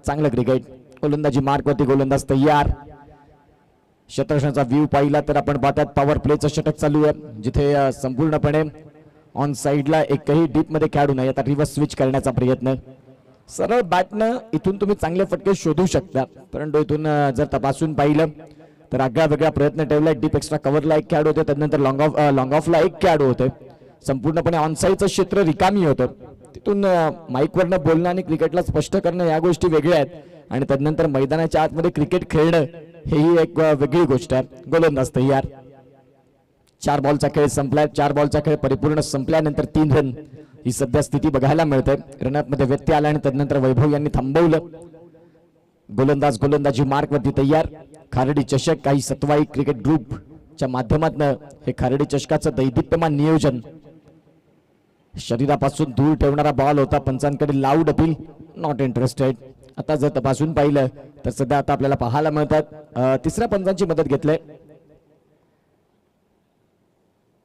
चांगलं क्रिकेट. गोलंदाजी मार्कवरती गोलंदाज तयार. शतरंजाचा व्ह्यू पाहिला तर आपण पाहतात पॉवर प्लेचं षटक चालू आहे जिथे संपूर्णपणे ऑन साइडला एकही डीप मध्ये खेळाडू नाही. आता रिव्हर्स स्विच करण्याचा प्रयत्न. सरळ बॅटनं इथून तुम्ही चांगले फटके शोधू शकता, परंतु इथून जर तपासून पाहिलं तर आगळा वेगळा प्रयत्न ठेवला. डीप एक्स्ट्रा कव्हरला एक खेळाडू होते, त्यानंतर लॉंग ऑफला एक खेळाडू होते. संपूर्णपणे ऑनसाईडचं क्षेत्र रिकामी होतं. तिथून माईकवरनं बोलणं आणि क्रिकेटला स्पष्ट करणं या गोष्टी वेगळ्या आहेत आणि त्यानंतर मैदानाच्या आतमध्ये क्रिकेट खेळणं हेही एक वेगळी गोष्ट आहे. गोलंदाज तयार. 4 बॉलचा खेळ संपलाय. 4 बॉलचा खेळ परिपूर्ण संपल्यानंतर 3 रन ही सध्या स्थिती बघायला मिळते. रनअप मध्ये व्यत्यय आला आणि त्यानंतर वैभव यांनी थांबवलं. गोलंदाज गोलंदाजी मार्कवरती तयार. खारडी चषक काही सत्वाई क्रिकेट ग्रुपच्या माध्यमातून हे खारडी चषकाचं दैदिप्यमान नियोजन. शरीरापासून दूर ठेवणारा बॉल होता. पंचांकडे लाऊड अपील, नॉट इंटरेस्टेड. आता जर तपासून पाहिलं तर सध्या आता आपल्याला पाहायला मिळतात 3ऱ्या पंचांची मदत घेतलंय.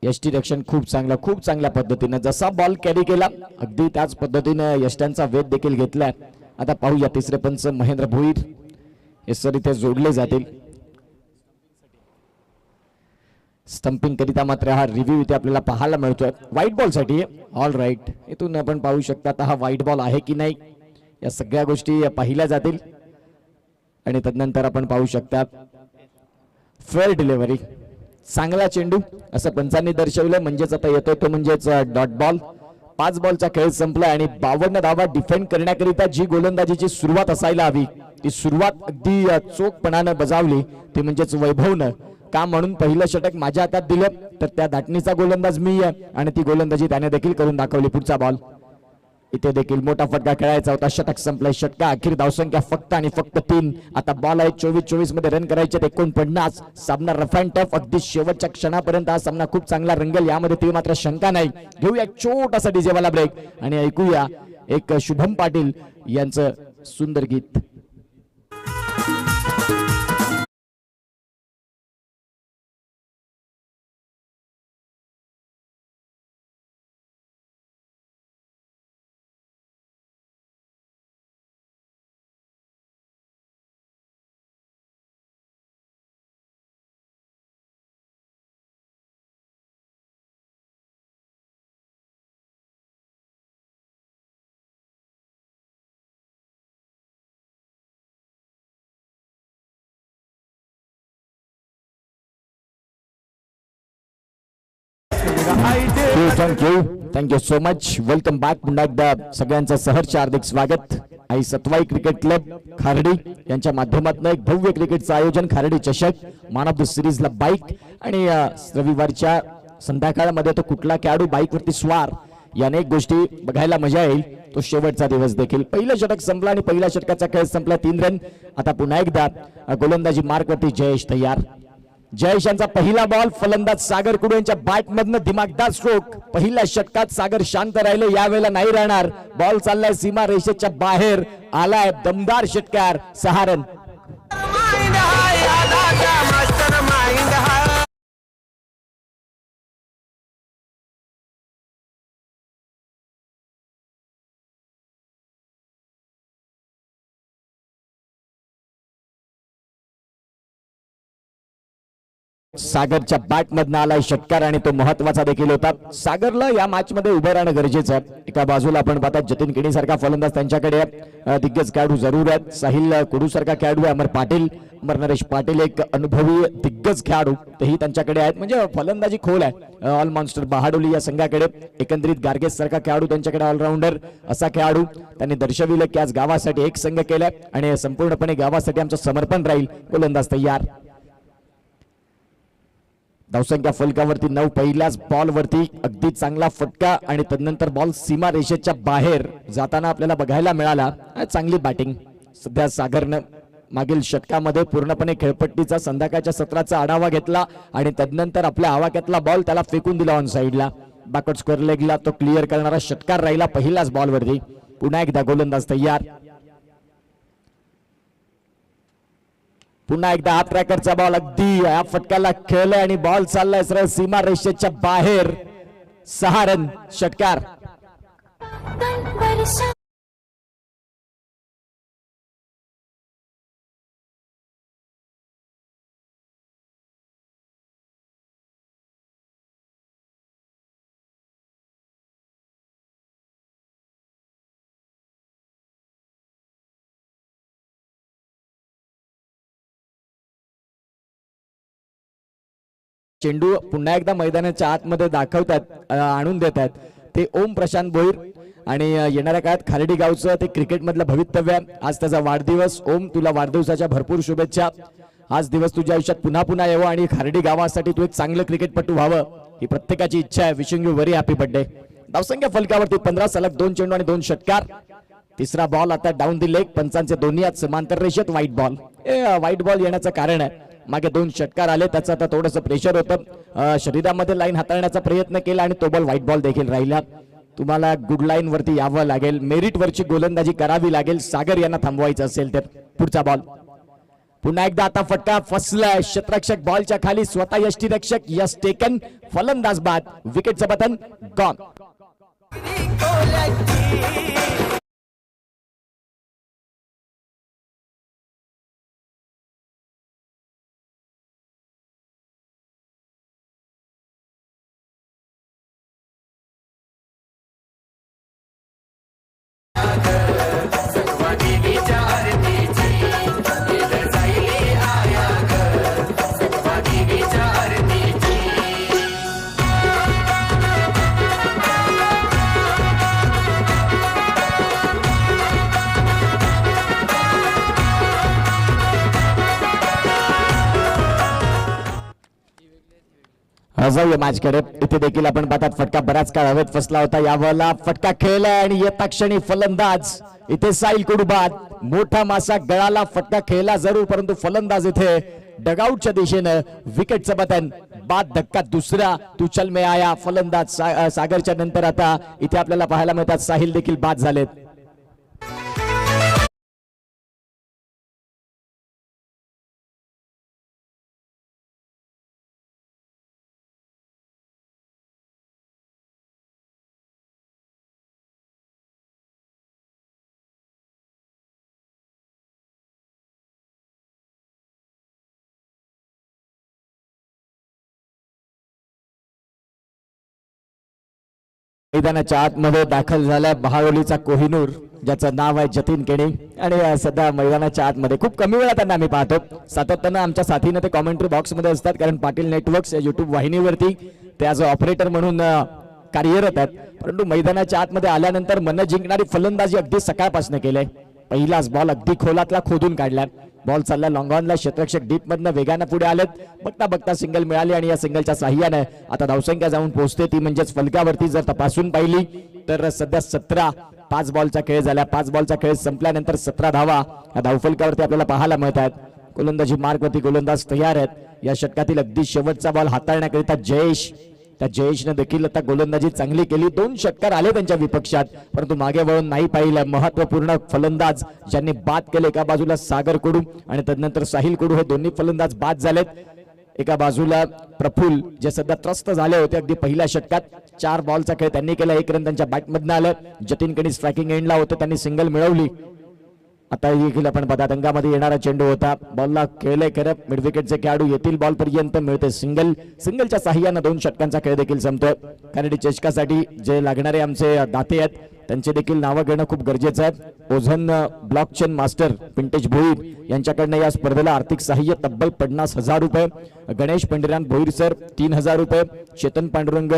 यष्टी रक्षण खूप चांगल्या पद्धतीने जसा बॉल कॅरी केला अगदी त्याच पद्धतीने यष्ट्यांचा वेध देखील घेतलाय. आता पाहूया 3रे पंच महेंद्र भोईर हे सर इथे जोडले जातील. स्टंपिंग करिता मात्र हा रिव्ह्यू इथे आपल्याला पाहायला मिळतोय. व्हाईट बॉल साठी ऑल राईट. इथून आपण पाहू शकता आता हा व्हाईट बॉल आहे की नाही या सगळ्या गोष्टी पाहिल्या जातील आणि त्यानंतर आपण पाहू शकता फेअर डिलिव्हरी. चांगला चेंडू असं पंचांनी दर्शवलं. म्हणजेच आता येतोय तो म्हणजेच डॉट बॉल. 5 बॉलचा खेळ संपला आणि 52 धावा डिफेंड करण्याकरिता जी गोलंदाजीची सुरुवात असायला हवी ती सुरुवात अगदी चोखपणानं बजावली ती म्हणजेच वैभवनं. का म्हणून पहिलं षटक माझ्या हातात दिलं तर त्या दाटणीचा गोलंदाज मी आहे आणि ती गोलंदाजी त्याने देखील करून दाखवली. पुढचा बॉल. इथे देखील मोठा फटका खेळायचा होता. षटक संपलंय. षटका अखेर धावसंख्या फक्त आणि फक्त 3. आता बॉल आहे 24 मध्ये रन करायचे 49. सामना रफ अँड टफ अगदी शेवटच्या क्षणापर्यंत हा सामना खूप चांगला रंगेल यामध्ये ती मात्र शंका नाही. घेऊया एक छोटासा डीजेवाला ब्रेक आणि ऐकूया एक शुभम पाटील यांचं सुंदर गीत. Thank you so much. Welcome back. पुन्हा एकदा सगळ्यांचं सहर्ष हार्दिक स्वागत. आई सत्वाई क्रिकेट क्लब खारडी यांच्या माध्यमातून एक भव्य क्रिकेटचं आयोजन खारडी चषक मान ऑफ द सिरीजला बाईक आणि रविवारच्या संध्याकाळमध्ये तो कुठला खेळाडू बाईक वरती स्वार या अनेक गोष्टी बघायला मजा येईल. तो शेवटचा दिवस देखील. पहिलं षटक संपला आणि पहिल्या षटकाचा खेळ संपला. 3 रन. आता पुन्हा एकदा गोलंदाजी मार्कवरती जयेश तयार. जयेश यांचा पहिला बॉल. फलंदाज सागर कुडू यांच्या बॅटमधनं दिमागदार स्ट्रोक. पहिल्या षटकात सागर शांत राहिले, यावेळेला नाही राहणार. बॉल चाललाय सीमा रेषेच्या बाहेर. आलाय दमदार षटकार. 6 रन. सागरच्या बॅट मधनं आलाय षटकार आणि तो महत्वाचा देखील होता. सागरला या मॅच मध्ये उभं राहणं गरजेचं आहे. एका बाजूला आपण पाहतात जतीन केणी सारखा फलंदाज त्यांच्याकडे दिग्गज खेळाडू जरूर आहेत. साहिल कुडू सारखा खेळाडू आहे. अमर नरेश पाटील एक अनुभवी दिग्गज खेळाडू तेही त्यांच्याकडे आहेत. म्हणजे फलंदाजी खोल आहे ऑल मॉन्स्टर बहाडोली या संघाकडे. एकंदरीत गार्गेश सारखा खेळाडू त्यांच्याकडे ऑलराऊंडर असा खेळाडू त्यांनी दर्शविलं की आज गावासाठी एक संघ केलाय आणि संपूर्णपणे गावासाठी आमचं समर्पण राहील. गोलंदाज तयार. धावसंख्या फलकावरती 9. पहिल्याच बॉल वरती अगदी चांगला फटका आणि तदनंतर बॉल सीमा रेषेच्या बाहेर जाताना आपल्याला बघायला मिळाला. चांगली बॅटिंग सध्या सागरनं मागील षटकामध्ये पूर्णपणे खेळपट्टीचा संध्याकाळच्या सत्राचा आढावा घेतला आणि तदनंतर आपल्या आवाक्यातला बॉल त्याला फेकून दिला ऑन साईडला. बॅकवर्ड स्क्वेअर लेगला तो क्लिअर करणारा षटकार राहिला पहिल्याच बॉल वरती. पुन्हा एकदा गोलंदाज तयार. पुन्हा एकदा हात ट्रॅकरचा बॉल अगदी या फटक्याला खेळलाय आणि बॉल चाललाय सरळ सीमा रेषेच्या बाहेर. 6 रन षटकार. चेंडू पुन्हा एकदा मैदानाच्या आतमध्ये दाखवतात आणून देत आहेत ते ओम प्रशांत भोईर आणि येणाऱ्या काळात खार्डी गावचं ते क्रिकेट मधलं भवितव्य आहे. आज त्याचा वाढदिवस. ओम तुला वाढदिवसाच्या भरपूर शुभेच्छा. आज दिवस तुझ्या आयुष्यात पुन्हा पुन्हा यावं आणि खार्डी गावासाठी तू एक चांगलं क्रिकेटपटू व्हावं ही प्रत्येकाची इच्छा आहे. Wishing you very happy birthday. धावसंख्या फलकावरती 15 सलग 2 चेंडू आणि 2 षटकार. तिसरा बॉल आता डाऊन दी लेग. पंचांचे दोन्ही हात समांतर रेषेत. White ball. व्हाईट बॉल येण्याचं कारण आहे मागे 2 षटकार आले त्याचं आता थोडंसं प्रेशर होतं. शरीरामध्ये लाईन हाताळण्याचा प्रयत्न केला आणि तो बॉल व्हाईट बॉल देखील राहिला. तुम्हाला गुड लाईन वरती यावं लागेल. मेरिट वरची गोलंदाजी करावी लागेल सागर यांना थांबवायचं असेल तर. पुढचा बॉल पुन्हा एकदा आता फटका फसलाय. क्षेत्ररक्षक बॉलच्या खाली. स्वतः यष्टीरक्षक यस टेकन. फलंदाज बाद. विकेटचं बटन गॉन. जाऊया मॅच कडे. इथे देखील आपण पाहतात फटका बराच काळ हवेत फसला होता. यावेळेला फटका खेळलाय आणि येता क्षणी फलंदाज इथे साहिल कुडू बाद. मोठा मासा गळाला. फटका खेळला जरूर परंतु फलंदाज इथे डगआउटच्या दिशेनं. विकेटचं बटन बाद. धक्का दुसरा. तू चल में आया. फलंदाज सागरच्या नंतर आता इथे आपल्याला पाहायला मिळतात साहिल देखील बाद झालेत. मैदानाच्या आतमध्ये दाखल झालाय बहाडोलीचा कोहिनूर ज्याचं नाव आहे जतीन केणी आणि सध्या मैदानाच्या आतमध्ये खूप कमी वेळा त्यांना आम्ही पाहतो. सातत्यानं आमच्या साथीनं ते कॉमेंट्री बॉक्स मध्ये असतात कारण पाटील नेटवर्क्स या युट्यूब वाहिनीवरती ते ॲज अ ऑपरेटर म्हणून कार्यरत आहेत. परंतु मैदानाच्या आतमध्ये आल्यानंतर मन जिंकणारी फलंदाजी अगदी सकाळपासून केले. पहिलाच बॉल अगदी खोलातला खोदून काढला. बॉल चालला लॉंग ऑनला. क्षेत्ररक्षक डीप मधनं वेगानं पुढे आलेत. बघता बघता सिंगल मिळाली आणि या सिंगलच्या साह्याने आता धावसंख्या जाऊन पोहोचते ती म्हणजेच फलकावरती जर तपासून पाहिली तर सध्या 17. 5 बॉलचा खेळ झाला. 5 बॉलचा खेळ संपल्यानंतर 17 धावा या धावफलकावरती आपल्याला पाहायला मिळतात. गोलंदाजी मार्गवरती गोलंदाज तयार आहेत. या षटकातील अगदी शेवटचा बॉल हाताळण्याकरिता जयेश. त्या जयेशने देखील आता गोलंदाजी चांगली केली. 2 षटकार आले त्यांच्या विपक्षात परंतु मागे वळून नाही पाहिलं. महत्वपूर्ण फलंदाज ज्यांनी बाद केले एका बाजूला सागर कुडू आणि तदनंतर साहिल कुडू हे दोन्ही फलंदाज बाद झालेत. एका बाजूला प्रफुल्ल जे सध्या त्रस्त झाले होते अगदी पहिल्या षटकात. 4 बॉलचा खेळ त्यांनी केला. 1 रन त्यांच्या बॅटमधनं आलं. जतीन केणी स्ट्रायकिंग एंडला होते. त्यांनी सिंगल मिळवली. आता देखील आपण पदातंगामध्ये येणारा चेंडू होता. बॉलला खेळले खरं मिड विकेटचे खेळाडू येथील बॉल पर्यंत मिळते सिंगलच्या साह्यानं 2 षटकांचा खेळ देखील संपतोय. कारण चषकासाठी जे लागणारे आमचे दाते आहेत त्यांचे देखील नावं घेणं खूप गरजेचं आहे. ओझन ब्लॉकचेन मास्टर पिंटेज भोईर यांच्याकडनं या स्पर्धेला आर्थिक सहाय्य तब्बल 50,000 रुपये. गणेश पंडिरान भोईर सर 3,000 रुपये. चेतन पांडुरंग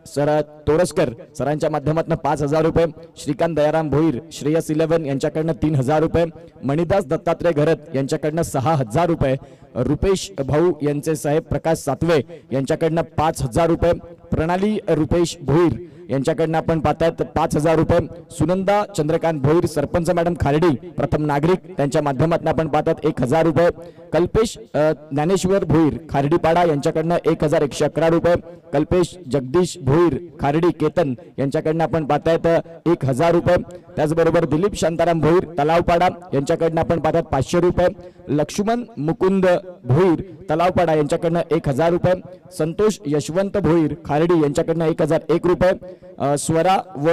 सर तोरसकर सरांच्या माध्यमातून 5,000 रुपये. श्रीकांत दयाराम भोईर श्रेयस 11 यांच्याकडनं 3,000 रुपये. मणिदास दत्तात्रय घरत यांच्याकडनं 6,000 रुपये. रुपेश भाऊ यांचे साहेब प्रकाश सातवे यांच्याकडनं 5,000 रुपये. प्रणाली रुपेश भोईर यांच्याकडनं आपण पाहतायत 5,000 रुपये. सुनंदा चंद्रकांत भोईर सरपंच मॅडम खार्डी प्रथम नागरिक त्यांच्या माध्यमातून आपण पाहतात 1,000 रुपये. कल्पेश ज्ञानेश्वर भोईर खार्डीपाडा यांच्याकडनं 1,111 रुपये. कल्पेश जगदीश भोईर खार्डी केतन यांच्याकडनं आपण पाहतायत 1,000 रुपये. त्याचबरोबर दिलीप शांताराम भोईर तलावपाडा यांच्याकडनं आपण पाहतात 500 रुपये. लक्ष्मण मुकुंद भोईर तलावपाडा यांच्याकडनं 1,000 रुपये. संतोष यशवंत भोईर खार्डी यांच्याकडनं 1,001 रुपये. स्वरा व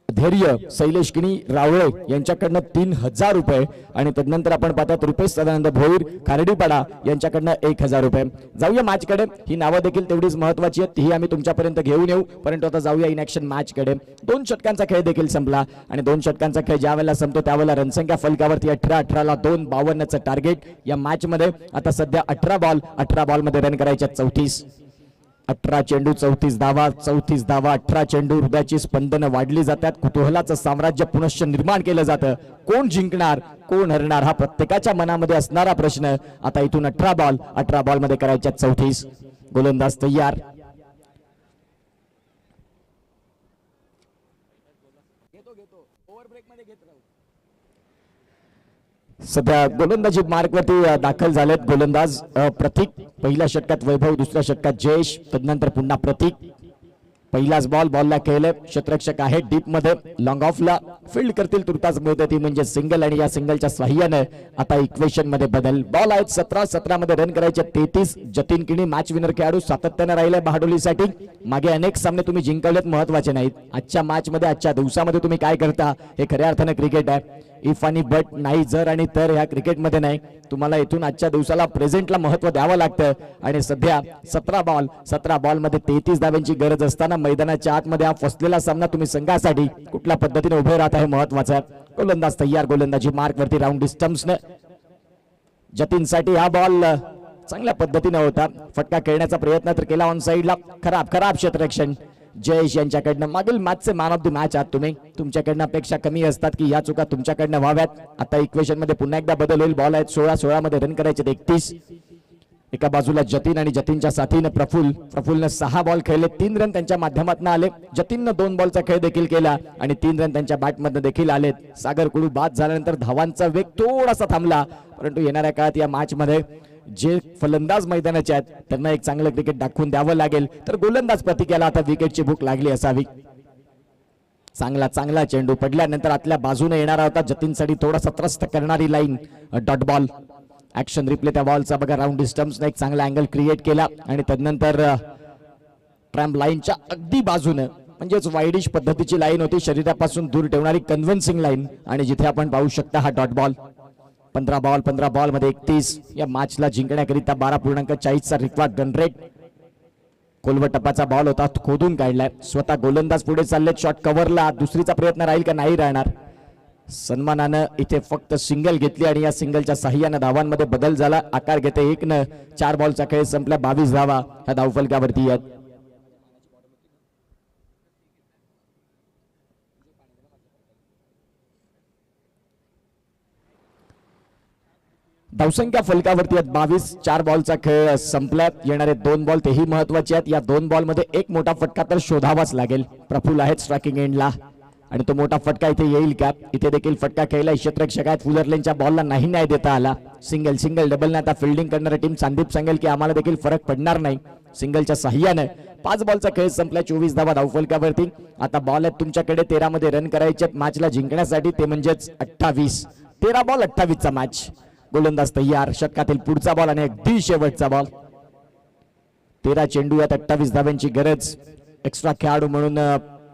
धैर्य शैलेश किणी रावळे यांच्याकडनं 3,000 रुपये. आणि तदनंतर आपण पाहतात रुपेश सदानंद भोईर खार्डीपाडा यांच्याकडनं 1,000 रुपये. जाऊया मॅचकडे. ही नावं देखील तेवढीच महत्वाची आहेत, तीही आम्ही तुमच्यापर्यंत घेऊन येऊ. परंतु आता जाऊया इन ऍक्शन मॅचकडे. 2 षटकांचा खेळ देखील संपला आणि 2 षटकांचा खेळ ज्या वेळेला संपतो त्यावेळेला रणसंख्या फलकावरती 18-18ला 2-52चं टार्गेट. या मॅच मध्ये आता सध्या 18 बॉलमध्ये रन करायच्या 34. 18 चेंडू 34 धावा 34 धावा. 18 चेंडू हृदयाची स्पंदनं वाढली जातात. कुतूहलाचं साम्राज्य पुनश्च निर्माण केलं जातं. कोण जिंकणार कोण हरणार हा प्रत्येकाच्या मनामध्ये असणारा प्रश्न. आता इथून 18 बॉलमध्ये करायच्या 34. गोलंदाज तयार. सध्या गोलंदाजी मार्कवरती दाखल झालेत गोलंदाज प्रतीक. पहिल्या षटकात वैभव, दुसऱ्या षटकात जयेश, तदनंतर पुन्हा प्रतीक. पहिलाच बॉलला खेळले. क्षेत्ररक्षक आहे डीप मध्ये. लॉंग ऑफला फील्ड करतील तुर्तास मिळते ती म्हणजे सिंगल. आणि या सिंगलच्या सहाय्याने आता इक्वेशन मध्ये बदल. बॉल आहेत 17 मध्ये रन करायचे 33. जतीन किणी मॅच विनर खेळाडू सातत्याने राहिले बहाडोलीसाठी. मागे अनेक सामने तुम्ही जिंकवलेत, महत्वाचे नाहीत. आजच्या मॅच मध्ये आजच्या दिवसामध्ये तुम्ही काय करता हे खऱ्या अर्थाने क्रिकेट आहे. इफ आणि बट नाही, जर आणि तर ह्या क्रिकेटमध्ये नाही. तुम्हाला इथून आजच्या दिवसाला प्रेझेंटला महत्व द्यावं लागतं. आणि सध्या 17 बॉलमध्ये 33 धाव्यांची गरज असताना मैदानाच्या आतमध्ये हा फसलेला सामना तुम्ही संघासाठी कुठल्या पद्धतीने उभे राहत आहे महत्वाचा आहे. गोलंदाज तयार. गोलंदाजी मार्क वरती राऊंड डिस्टन्सने. जतीनसाठी हा बॉल चांगल्या पद्धतीने होता. फटका खेळण्याचा प्रयत्न तर केला ऑन साईडला. खराब क्षेत्ररक्षण. जयेश यांच्याकडनं. मागील मॅचचे मॅन ऑफ द मॅच आहात तुम्ही. तुमच्याकडनं अपेक्षा कमी असतात की या चुका तुमच्याकडनं व्हाव्यात. आता इक्वेशन मध्ये पुन्हा एकदा बदल होईल. बॉल आहेत 16 मध्ये रन करायचे 31. एका बाजूला जतीन आणि जतीनच्या साथीने प्रफुल्लनं 6 बॉल खेळले. 3 रन त्यांच्या माध्यमातून आले. जतीननं 2 बॉलचा खेळ देखील केला आणि 3 रन त्यांच्या बॅटमधनं देखील आलेत. सागर कुडू बाद झाल्यानंतर धावांचा वेग थोडासा थांबला. परंतु येणाऱ्या काळात या मॅच मध्ये जे फलंदाज मैदानाचे आहेत त्यांना एक चांगलं क्रिकेट दाखवून द्यावं लागेल. तर गोलंदाज प्रतीक याला आता विकेटची भूक लागली असावी. चांगला चेंडू पडल्यानंतर आतल्या बाजूने येणारा होता. जतीनसाठी थोडासा त्रस्त करणारी line. Dot ball. Action replay त्या बॉलचा बघा. राऊंड डिस्टन्सने एक चांगला अँगल क्रिएट केला आणि तदनंतर ट्रॅम्प लाईनच्या अगदी बाजूने म्हणजेच वाईडिश पद्धतीची लाईन होती. शरीरापासून दूर ठेवणारी कन्व्हिन्सिंग लाईन. आणि जिथे आपण पाहू शकता हा डॉट बॉल. 15 बॉल मध्ये 31. या मॅचला जिंकण्याकरिता 12.40चा रिक्वायर्ड रन रेट. कोलवट टप्पाचा बॉल होता, खोदून काढलाय. स्वतः गोलंदाज पुढे चाललेत शॉट कव्हरला. दुसरीचा प्रयत्न राहील का नाही राहणार. सन्मानानं इथे फक्त सिंगल घेतली आणि या सिंगलच्या साह्यानं धावांमध्ये बदल झाला. आकार घेते 1 4 बॉलचा खेळ संपला. 22 धावा ह्या धावफलकावरती आहेत. धावसंख्या फलकावरती आहेत 22. 4 बॉलचा खेळ संपलाय. येणारे 2 बॉल तेही महत्वाचे आहेत. या 2 बॉलमध्ये एक मोठा फटका तर शोधावाच लागेल. प्रफुल्ल आहेत स्ट्रायकिंग एंडला आणि तो मोठा फटका इथे येईल का. इथे देखील फटका खेळला. क्षेत्ररक्षक आहेत. फुलरलेनच्या बॉलला नाही न्याय देता आला. सिंगल डबल ने आता फिल्डिंग करणारी टीम संदीप सांगेल की आम्हाला देखील फरक पडणार नाही. सिंगलच्या सहाय्याने 5 बॉलचा खेळ संपला. 24 धावा धावफलकावरती. आता बॉल आहेत तुमच्याकडे 13 मध्ये रन करायचे मॅचला जिंकण्यासाठी. ते म्हणजेच 28. 13 बॉल 28चा मॅच. गोलंदाज तयार. षटकातील पुढचा बॉल आणि अगदी शेवटचा बॉल. 13 चेंडू आहेत 28 धाव्यांची गरज. एक्स्ट्रा खेळाडू म्हणून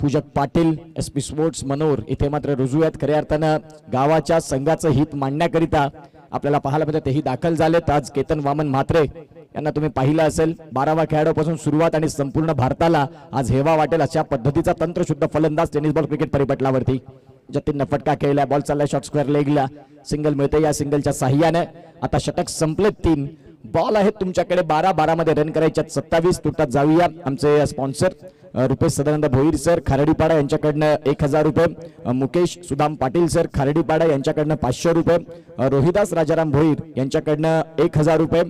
पूजक पाटील SP स्पोर्ट्स मनोर इथे मात्र रुजू आहेत. खऱ्या अर्थानं गावाच्या संघाचं हित मांडण्याकरिता आपल्याला पाहायला मिळतं तेही दाखल झालेत. आज केतन वामन म्हात्रे यांना तुम्ही पाहिलं असेल 12व्या खेळाडूपासून सुरुवात आणि संपूर्ण भारताला आज हेवा वाटेल अशा पद्धतीचा तंत्रशुद्ध फलंदाज टेनिस बॉल क्रिकेट परिपटलावरती. जतीननं फटका खेळला, बॉल चाललाय शॉर्ट स्क्वेअर लेगला, सिंगल मिळते. या सिंगलच्या साह्याने आता षटक संपले. 3 बॉल आहेत तुमच्याकडे, 12 मध्ये रन करायच्यात 27. तुटात जाऊया. आमचे स्पॉन्सर रुपेश सदानंद भोईर सर खारडीपाडा यांच्याकडनं 1000 रुपये, मुकेश सुदाम पाटील सर खारडीपाडा यांच्याकडनं 500 रुपये, रोहिदास राजाराम भोईर यांच्याकडनं 1000 रुपये,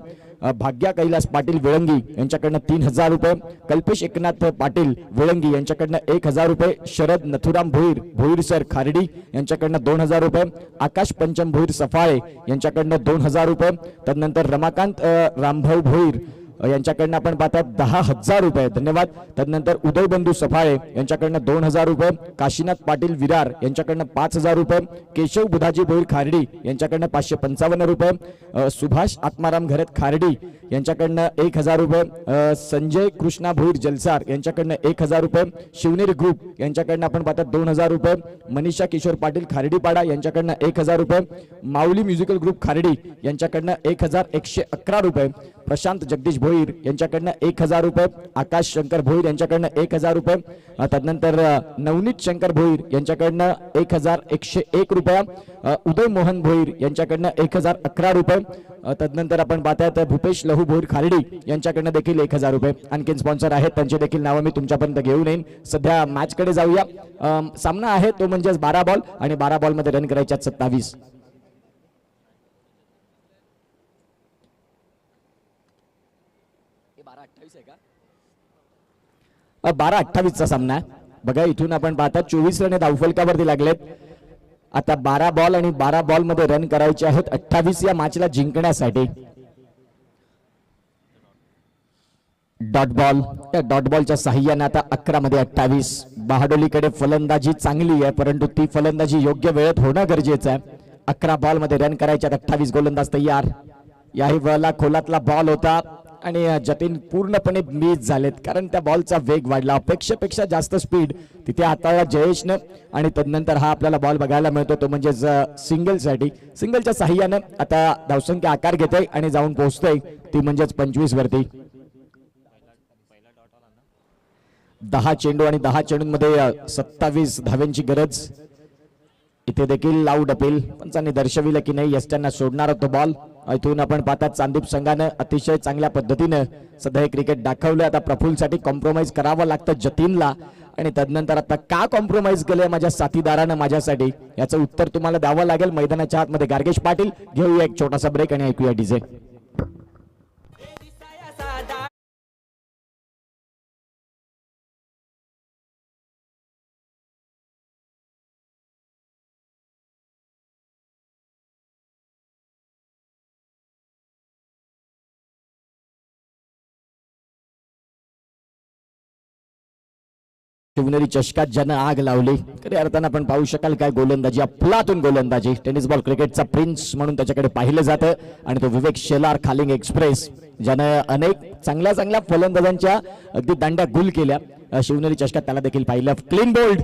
भाग्या कैलास पाटील विळंगी यांच्याकडनं 3000 रुपये, कल्पेश एकनाथ पाटील विळंगी यांच्याकडनं 1000 रुपये, शरद नथुराम भोईर भोईर सर खारडी यांच्याकडनं 2000 रुपये, आकाश पंचम भोईर सफाळे यांच्याकडनं 2000 रुपये, तदनंतर रमाकांत रामभाऊ भोईर यांच्याकडनं आपण पाहतात 10,000 रुपये, धन्यवाद. तदनंतर उदय बंधू सफाळे यांच्याकडनं 2000 रुपये, काशीनाथ पाटील विरार यांच्याकडनं 5000 रुपये, केशव बुधाजी भोईर खारडी यांच्याकडनं 555 रुपये, सुभाष आत्माराम घरत खारडी यांच्याकडनं 1000 रुपये, संजय कृष्णा भोईर जलसार यांच्याकडनं 1000 रुपये, शिवनेरी ग्रुप यांच्याकडनं आपण पाहतात 2000 रुपये, मनीषा किशोर पाटील खारडीपाडा यांच्याकडनं 1000 रुपये, माऊली म्युझिकल ग्रुप खारडी यांच्याकडनं 1111 रुपये, प्रशांत जगदीश भोईर यांच्याकडनं 1000 रुपये, आकाश शंकर भोईर यांच्याकडनं 1000 रुपये, तदनंतर नवनीत शंकर भोईर यांच्याकडनं 1101 रुपया, उदय मोहन भोईर यांच्याकडनं 1011 रुपये, तदनंतर आपण पाहतात भूपेश लहू भोईर खारडी यांच्याकडनं देखील 1000 रुपये. आणखीन स्पॉन्सर आहेत त्यांचे देखील नावं मी तुमच्यापर्यंत घेऊन येईन. सध्या मॅच कडे जाऊया. सामना आहे तो म्हणजेच 12 बॉल आणि 12 बॉल मध्ये रन करायच्यात 27. 12-28 सामना बघा. इथून आपण पाहता 24 रन धावफलकावरती लागलेत. आता 12 बॉल आणि 12 बॉल मध्ये रन करायचे आहेत 28 या मॅचला जिंकण्यासाठी. डॉट बॉल, त्या डॉट बॉलच्या साह्याने आता 11 मध्ये 28. बहाडोलीकडे फलंदाजी चांगली आहे परंतु ती फलंदाजी योग्य वेळेत होणं गरजेचं आहे. 11 बॉल मध्ये रन करायचे 28 गोलंदाज तयार. याही वेळेला खोलातला बॉल होता आणि जतीन पूर्णपणे मिस झालेत कारण त्या बॉलचा वेग वाढला. अपेक्षेपेक्षा जास्त स्पीड तिथे हाताळला जयेशनं आणि तदनंतर हा आपल्याला बॉल बघायला मिळतो तो म्हणजे सिंगलसाठी. सिंगलच्या साह्यानं आता धावसंख्या आकार घेते आणि जाऊन पोहोचते ती म्हणजेच 25 वरती. 10 चेंडू आणि 10 चेंडूंमध्ये 27 धाव्यांची गरज. इथे देखील लाऊड अपील पंचांनी दर्शविलं की नाही यस्ट्यांना सोडणार तो बॉल. इथून आपण पाहतात चांदीप संघानं अतिशय चांगल्या पद्धतीनं सध्या हे क्रिकेट दाखवलं. आता प्रफुल्लसाठी कॉम्प्रोमाइज करावं लागतं जतीनला आणि तदनंतर आता का कॉम्प्रोमाइज केलंय माझ्या साथीदारानं माझ्यासाठी याचं उत्तर तुम्हाला द्यावं लागेल. मैदानाच्या आतमध्ये गार्गेश पाटील. घेऊया एक छोटासा ब्रेक आणि ऐकूया डीजे. शिवनेरी चषकात ज्यानं आग लावली खऱ्या अर्थानं आपण पाहू शकाल काय गोलंदाजी, अफलातून गोलंदाजी. टेनिस बॉल क्रिकेटचा प्रिन्स म्हणून त्याच्याकडे पाहिलं जातं आणि तो विवेक शेलार खालिंग एक्सप्रेस ज्यानं अनेक चांगल्या फलंदाजांच्या अगदी दांड्या गुल केल्या शिवनेरी चषकात त्याला देखील पाहिलं. क्लीन बोल्ड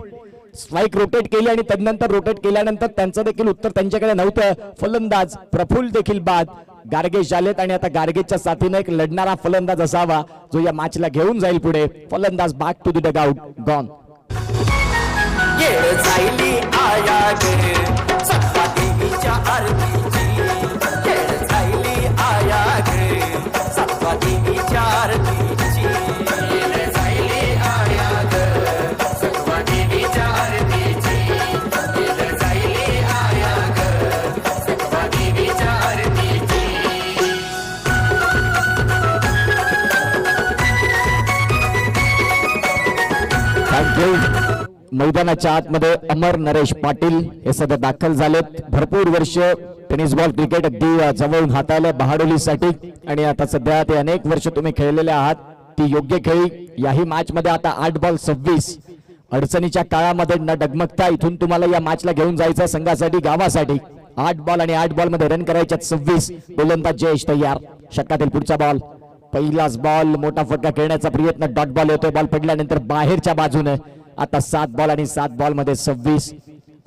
स्ट्राईक रोटेट केली आणि तदनंतर रोटेट केल्यानंतर त्यांचं देखील उत्तर त्यांच्याकडे नव्हतं. फलंदाज प्रफुल्ल देखील बाद. गार्गेश आलेत आणि आता गार्गेशच्या साथीने एक लढणारा फलंदाज असावा जो या मॅचला घेऊन जाईल पुढे. फलंदाज back to the dugout gone. मैदानाच्या आतमध्ये अमर नरेश पाटील हे सध्या दाखल झालेत. भरपूर वर्ष टेनिस बॉल क्रिकेट अगदी जवळून हाताळलं बहाडोलीसाठी आणि आता सध्या ते अनेक वर्ष तुम्ही खेळलेले आहात ती योग्य खेळी. याही मॅच मध्ये आता 8 बॉल 26. अडचणीच्या काळामध्ये न डगमगता इथून तुम्हाला या मॅचला घेऊन जायचं संघासाठी गावासाठी. 8 बॉल आणि 8 बॉल मध्ये रन करायच्यात 26. गोलंदाज जयेश तयार. षटकातील पुढचा बॉल. पहिलाच बॉल मोठा फटका खेळण्याचा प्रयत्न. डॉट बॉल येतोय. बॉल पडल्यानंतर बाहेरच्या बाजूने आता 7 बॉल आणि 7 बॉल मध्ये 26.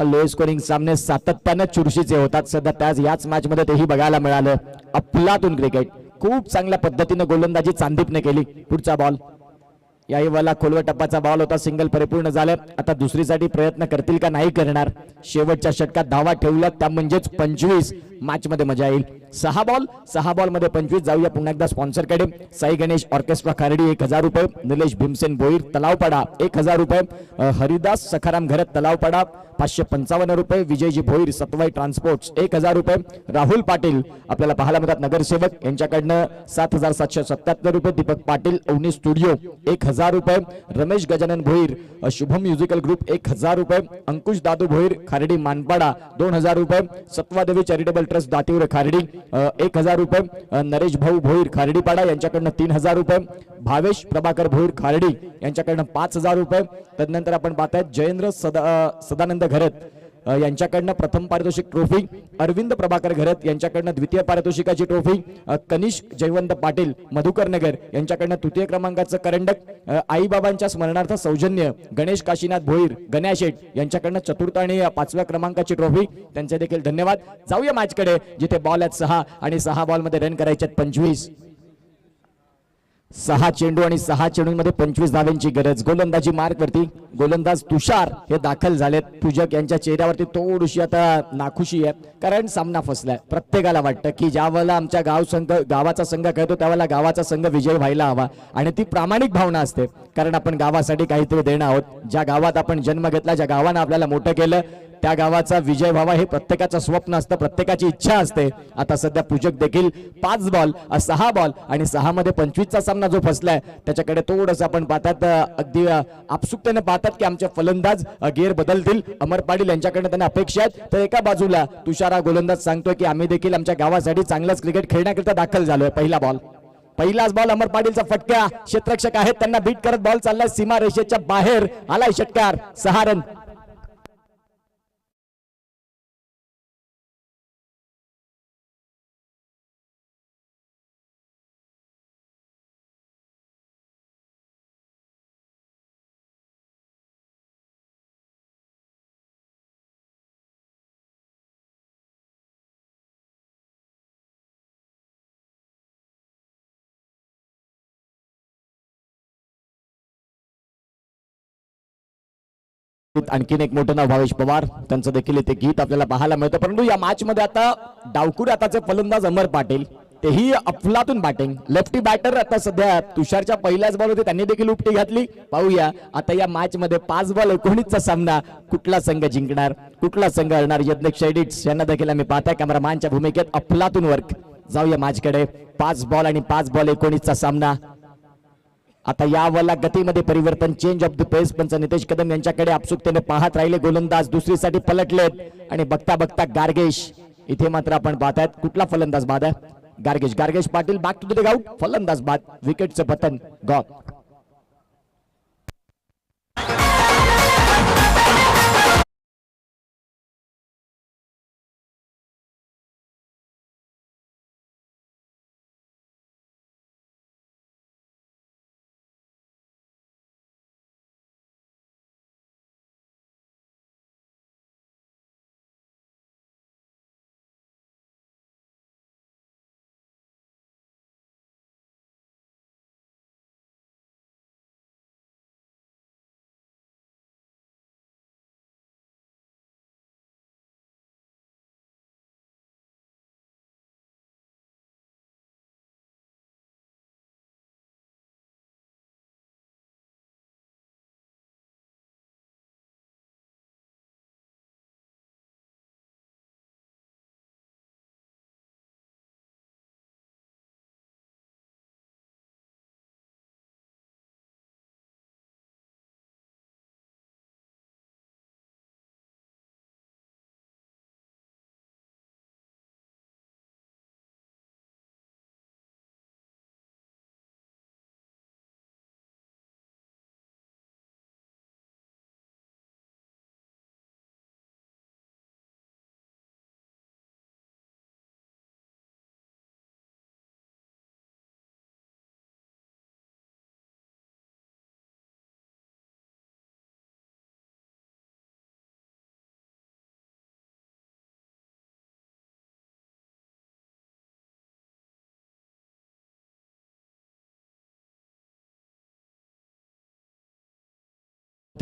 लो स्कोरिंग सामने सातत्यानं चुरशीचे होतात सध्या त्याच याच मॅच मध्ये तेही बघायला मिळालं. अफलातून क्रिकेट खूप चांगल्या पद्धतीने गोलंदाजी चांदीपने केली. पुढचा बॉल याही वाला खोलवा टप्पाचा बॉल होता. सिंगल परिपूर्ण झालं. आता दुसरीसाठी प्रयत्न करतील का नाही करणार. शेवटच्या षटकात धावा ठेवल्या त्या म्हणजेच 25. मॅच मध्ये मजा येईल. 6 बॉल मध्ये 25. जाऊया पुन्हा एकदा स्पॉन्सर कडे. साई गणेश ऑर्केस्ट्रा खारडी 1000 रुपये. निलेश भीमसेन भोईर तलावपाडा 1000 रुपये. हरिदास सखाराम घरत तलावपाडा 555 रुपये. विजयजी भोईर सतवाई ट्रान्सपोर्ट्स 1000 रुपये. राहुल पाटील आपल्याला पाहायला मिळतात नगरसेवक यांच्याकडनं 7777 रुपये. दीपक पाटील अवनी स्टुडिओ 1000 रुपये. रमेश गजानन भोईर शुभम म्युझिकल ग्रुप 1000 रुपये. अंकुश दादू भोईर खारडी मानपाडा 2000 रुपये. सत्वादेवी चॅरिटेबल ट्रस्ट दातीवर खारडी 1000 रुपये. नरेश भाऊ भोईर खारडीपाडा यांच्याकडनं 3000 रुपये. भावेश प्रभाकर भोईर खारडी यांच्याकडनं 5000 रुपये. तदनंतर आपण पाहतायत जयेंद्र सदानंद घरत यांच्याकडनं प्रथम पारितोषिक ट्रॉफी. अरविंद प्रभाकर घरत यांच्याकडनं द्वितीय पारितोषिकाची ट्रॉफी. कनिष्क जयवंत पाटील मधुकर नगर यांच्याकडनं तृतीय क्रमांकाचं करंडक. आईबाबांच्या स्मरणार्थ सौजन्य गणेश काशीनाथ भोईर गणेशेठ यांच्याकडनं चतुर्थ आणि 5व्या क्रमांकाची ट्रॉफी. त्यांचे देखील धन्यवाद. जाऊया मॅच कडे जिथे बॉल आहेत 6 आणि 6 बॉल मध्ये रन करायचे 25. 6 चेंडू आणि 6 चेंडूंमध्ये 25 धावांची गरज. गोलंदाजी मार्क वरती गोलंदाज तुषार हे दाखल झालेत. पूजक यांच्या चेहऱ्यावरती थोडीशी आता नाखुशी आहे कारण सामना फसलाय. प्रत्येकाला वाटतं की ज्या वेळेला आमच्या गावाचा संघ खेळतो त्यावेळेला गावाचा संघ विजय व्हायला हवा आणि ती प्रामाणिक भावना असते कारण आपण गावासाठी काहीतरी देणं आहोत. ज्या गावात आपण जन्म घेतला, ज्या गावानं आपल्याला मोठं केलं त्या गावाचा विजय व्हावा हे प्रत्येकाचं स्वप्न असतं, प्रत्येकाची इच्छा असते. आता सध्या पूजक देखील 5 बॉल 6 बॉल आणि 6 मध्ये 25चा सामना जो फसलाय त्याच्याकडे थोडंसं आपण पाहतात अगदी आपसुकतेने पाहतात की आमचे फलंदाज गेअर बदलतील. अमर पाटील यांच्याकडनं त्यांना अपेक्षा आहेत. तर एका बाजूला तुषारा गोलंदाज सांगतोय की आम्ही देखील आमच्या गावासाठी चांगलंच क्रिकेट खेळण्याकरिता दाखल झालोय. पहिलाच बॉल अमर पाटीलचा फटका. क्षेत्ररक्षक आहेत त्यांना बीट करत बॉल चाललाय सीमा रेषेच्या बाहेर. आलाय षटकार. 6 रन. आणखीन एक मोठं नाव भावेश पवार त्यांचं देखील इथे गीत आपल्याला पाहायला मिळतं. परंतु या मॅच मध्ये आता डावकुरे आताचे फलंदाज अमर पाटील तेही अफलातून बॅटिंग. लेफ्टी बॅटर आता सध्या तुषारच्या पहिल्याच बॉल होते त्यांनी देखील उपटी घातली. पाहूया आता या मॅच मध्ये 5 बॉल 19चा सामना कुठला संघ जिंकणार, कुठला संघ हरणार. यज्ञेश एडिट्स यांना देखील आम्ही पाहताय कॅमेरामॅनच्या भूमिकेत अफलातून वर्क. जाऊया मॅच कडे. 5 बॉल आणि 5 बॉल 19चा सामना. आता यावरला गतीमध्ये परिवर्तन. चेंज ऑफ द पेस पंच नितेश कदम यांच्याकडे आपसुकतेने पाहत राहिले. गोलंदाज दुसरीसाठी पलटलेत आणि बघता बघता गार्गेश इथे मात्र आपण पाहतायत कुठला फलंदाज बाद आहे. Gargesh Patil back to the out. फलंदाज बाद. विकेटचं पतन गॉन.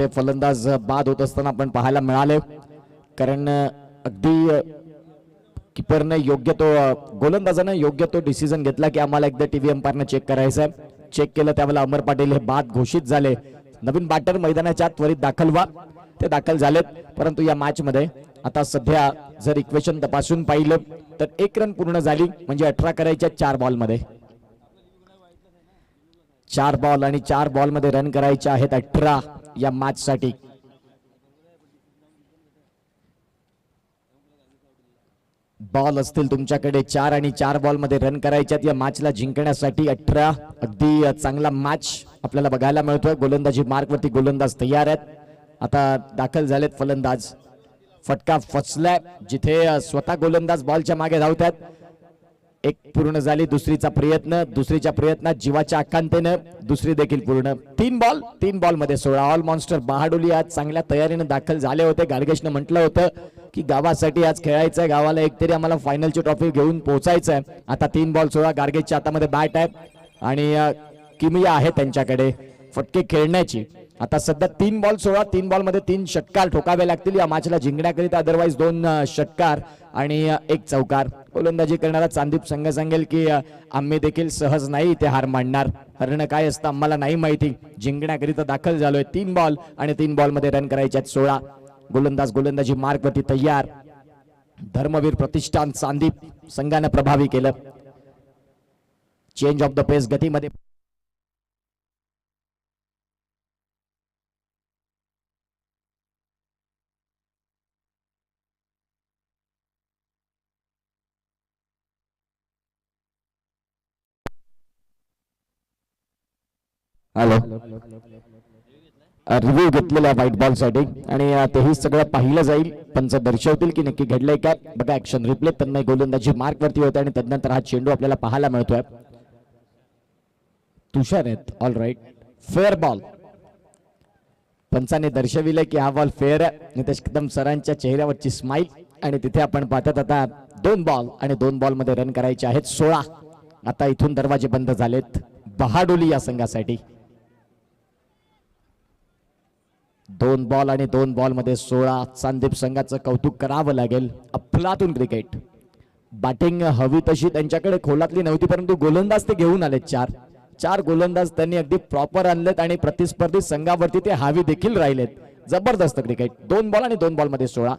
इथे फलंदाज बाद होत असताना आपण पाहायला मिळाले, कारण अगदी किपरने योग्य तो गोलंदाजाने योग्य तो डिसिजन घेतला की आम्हाला एकदा टीव्ही अंपायरने चेक करायचं आहे. चेक केलं त्यावेळेला अमर पाटील हे बाद घोषित झाले. नवीन बॅटर मैदानाच्या आत त्वरित दाखल व्हा, ते दाखल झालेत. परंतु या मॅच मध्ये आता सध्या जर इक्वेशन तपासून पाहिलं तर 1 रन पूर्ण झाली, म्हणजे 18 करायच्या 4 बॉल मध्ये. 4 बॉल आणि 4 बॉल मध्ये रन करायचे आहेत 18 या मॅच साठी. बॉल असतील तुमच्याकडे 4 आणि 4 बॉल मध्ये रन करायच्यात या मॅचला जिंकण्यासाठी 18. अगदी चांगला मॅच आपल्याला बघायला मिळतोय. गोलंदाजी मार्क वरती गोलंदाज तयार आहेत. आता दाखल झालेत फलंदाज. फटका फसलाय, जिथे स्वतः गोलंदाज बॉलच्या मागे धावतात. 1 पूर्ण झाली, दुसरीच्या प्रयत्नात जीवाच्या आकांतेनं दुसरी देखील पूर्ण. 3 बॉल मध्ये 16. ऑल मॉन्स्टर बहाडोली आज चांगल्या तयारीने दाखल झाले होते. गाडगेशनं म्हटलं होतं की गावासाठी आज खेळायचंय, गावाला एकतरी आम्हाला फायनलची ट्रॉफी घेऊन पोहोचायचंय. आता 3 बॉल 16. गाडगेशच्या हातामध्ये बॅट आहे आणि किमिया आहे त्यांच्याकडे फटके खेळण्याची. आता सध्या 3 बॉल 16. 3 बॉल मध्ये 3 षटकार ठोकावे लागतील या मॅचला जिंकण्याकरिता. अदरवाईज 2 षटकार आणि 1 चौकार. गोलंदाजी करणारा चांदीप संघ सांगेल की आम्ही देखील सहज नाही इथे हार मानणार. हरणं काय असतं आम्हाला नाही माहिती. जिंकण्याकरिता दाखल झालोय. 3 बॉल आणि 3 बॉल मध्ये रन करायचे आहेत 16. गोलंदाजी मार्क वरती तयार. धर्मवीर प्रतिष्ठान चांदीप संघाने प्रभावी केलं. चेंज ऑफ द पेस गतीमध्ये रिव्ह्यू घेतलेला व्हाईट बॉल साठी आणि तेही सगळं पाहिलं जाईल. पंच दर्शवतील की नक्की घडलंय काय. बघा ऍक्शन रिप्ले. तन्मय गोलंदाजी मार्क वरती होते आणि तदनंतर हा चेंडू आपल्याला पाहायला मिळतोय. तुषार आहेत. All right, fair ball. पंचाने दर्शविले की हा बॉल फेअर आहे. नितेश कदम सरांच्या चेहऱ्यावरची स्माईल. आणि तिथे आपण पाहतात आता 2 बॉल आणि 2 बॉल मध्ये रन करायचे आहेत 16. आता इथून दरवाजे बंद झालेत बहाडोली या संघासाठी. 2 बॉल आणि 2 बॉल मध्ये 16. चांदीप संघाचं कौतुक करावं लागेल. अफलातून क्रिकेट. बॅटिंग हवी तशी त्यांच्याकडे खोलातली नव्हती, परंतु गोलंदाज ते घेऊन आले. 4 गोलंदाज त्यांनी अगदी प्रॉपर आणलेत आणि प्रतिस्पर्धी संघावरती ते हावी देखील राहिलेत. जबरदस्त क्रिकेट. 2 बॉल आणि 2 बॉल मध्ये 16.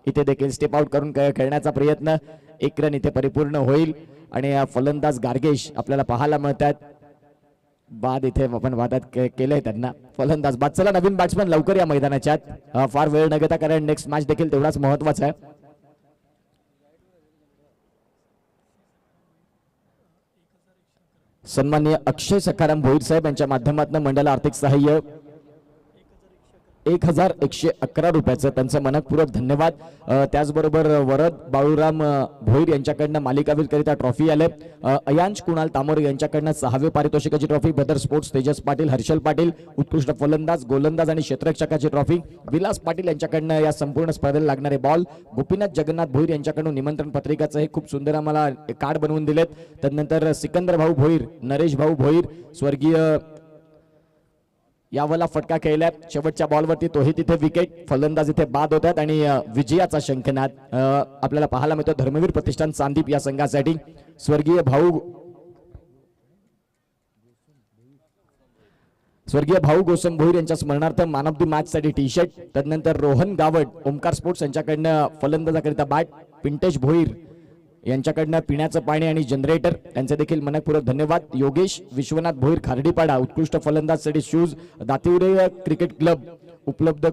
इथे देखील स्टेप आउट करून खेळण्याचा प्रयत्न. 1 रन इथे परिपूर्ण होईल आणि फलंदाज गार्गेश आपल्याला पाहायला मिळतात. बाद इथे आपण वादात केलंय त्यांना. फलंदाज बाद. चला नवीन बॅट्समन लवकर या मैदानाच्या आत. फार वेळ न घेता, कारण नेक्स्ट मॅच देखील तेवढाच महत्वाचा आहे. सन्माननीय अक्षय सखाराम भोईर साहेब यांच्या माध्यमातून मंडळाला आर्थिक सहाय्य 1111 रुपयाचं त्यांचं मनपूर्वक धन्यवाद. त्याचबरोबर वरद बाळूराम भोईर यांच्याकडनं मालिकावीर करिता ट्रॉफी आले. अयांश कुणाल तामोरे यांच्याकडनं 6वे पारितोषिकाची ट्रॉफी. बदर स्पोर्ट्स तेजस पाटील, हर्षल पाटील उत्कृष्ट फलंदाज, गोलंदाज आणि क्षेत्ररक्षकाची ट्रॉफी. विलास पाटील यांच्याकडनं या संपूर्ण स्पर्धेला लागणारे बॉल. गोपीनाथ जगन्नाथ भोईर यांच्याकडून निमंत्रण पत्रिकाचं हे खूप सुंदर आम्हाला कार्ड बनवून दिलेत. त्यानंतर सिकंदर भाऊ भोईर, नरेश भाऊ भोईर स्वर्गीय यावला फटका खेळलाय शेवटच्या बॉलवरती, तोही तिथे विकेट. फलंदाज इथे बाद होतात आणि विजयाचा शंखनाद आपल्याला पाहायला मिळतो धर्मवीर प्रतिष्ठान चांदीप या संघासाठी. स्वर्गीय भाऊ गोसम भोईर यांच्या स्मरणार्थ मॅन ऑफ द मॅच साठी टी शर्ट. त्यानंतर रोहन गावड ओमकार स्पोर्ट्स यांच्याकडनं फलंदाजाकरिता बॅट. पिंटेश भोईर यांच्याकडनं पिण्याचं पाणी आणि जनरेटर यांचे देखील मनपूर्वक धन्यवाद. योगेश विश्वनाथ भोईर खार्डीपाडा उत्कृष्ट फलंदाजसाठी शूज. दातिवडे क्रिकेट क्लब उपलब्ध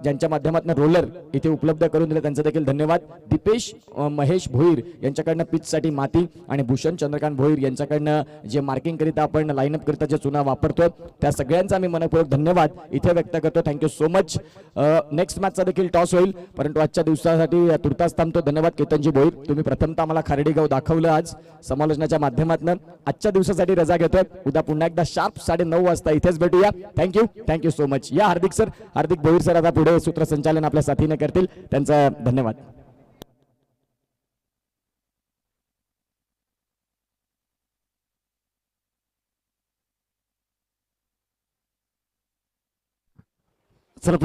ज्यांच्या माध्यमातून रोलर इथे उपलब्ध करून दिले त्यांचे देखील धन्यवाद. दीपेश महेश भोईर यांच्याकडनं पिच साठी माती आणि भूषण चंद्रकांत भोईर यांच्याकडनं जे मार्किंग करिता आपण लाईनअप करिता जे चुना वापरतो त्या सगळ्यांचा मी मनपूर्वक धन्यवाद इथे व्यक्त करतो. Thank you so much. नेक्स्ट मॅचचा देखील टॉस होईल, परंतु आजच्या दिवसासाठी तुर्तास थांबतो. धन्यवाद केतनजी भोईर, तुम्ही प्रथमतः मला खार्डीगाव दाखवलं आज समालोचनाच्या माध्यमातून. आजच्या दिवसासाठी रजा घेतोय. उद्या पुन्हा एकदा शार्प 9:30 वाजता इथेच भेटूया. Thank you so much. या हार्दिक सर, हार्दिक भोईर सर आता पुढे सूत्रसंचालन आपल्या साथीने करतील. त्यांचा धन्यवाद. चला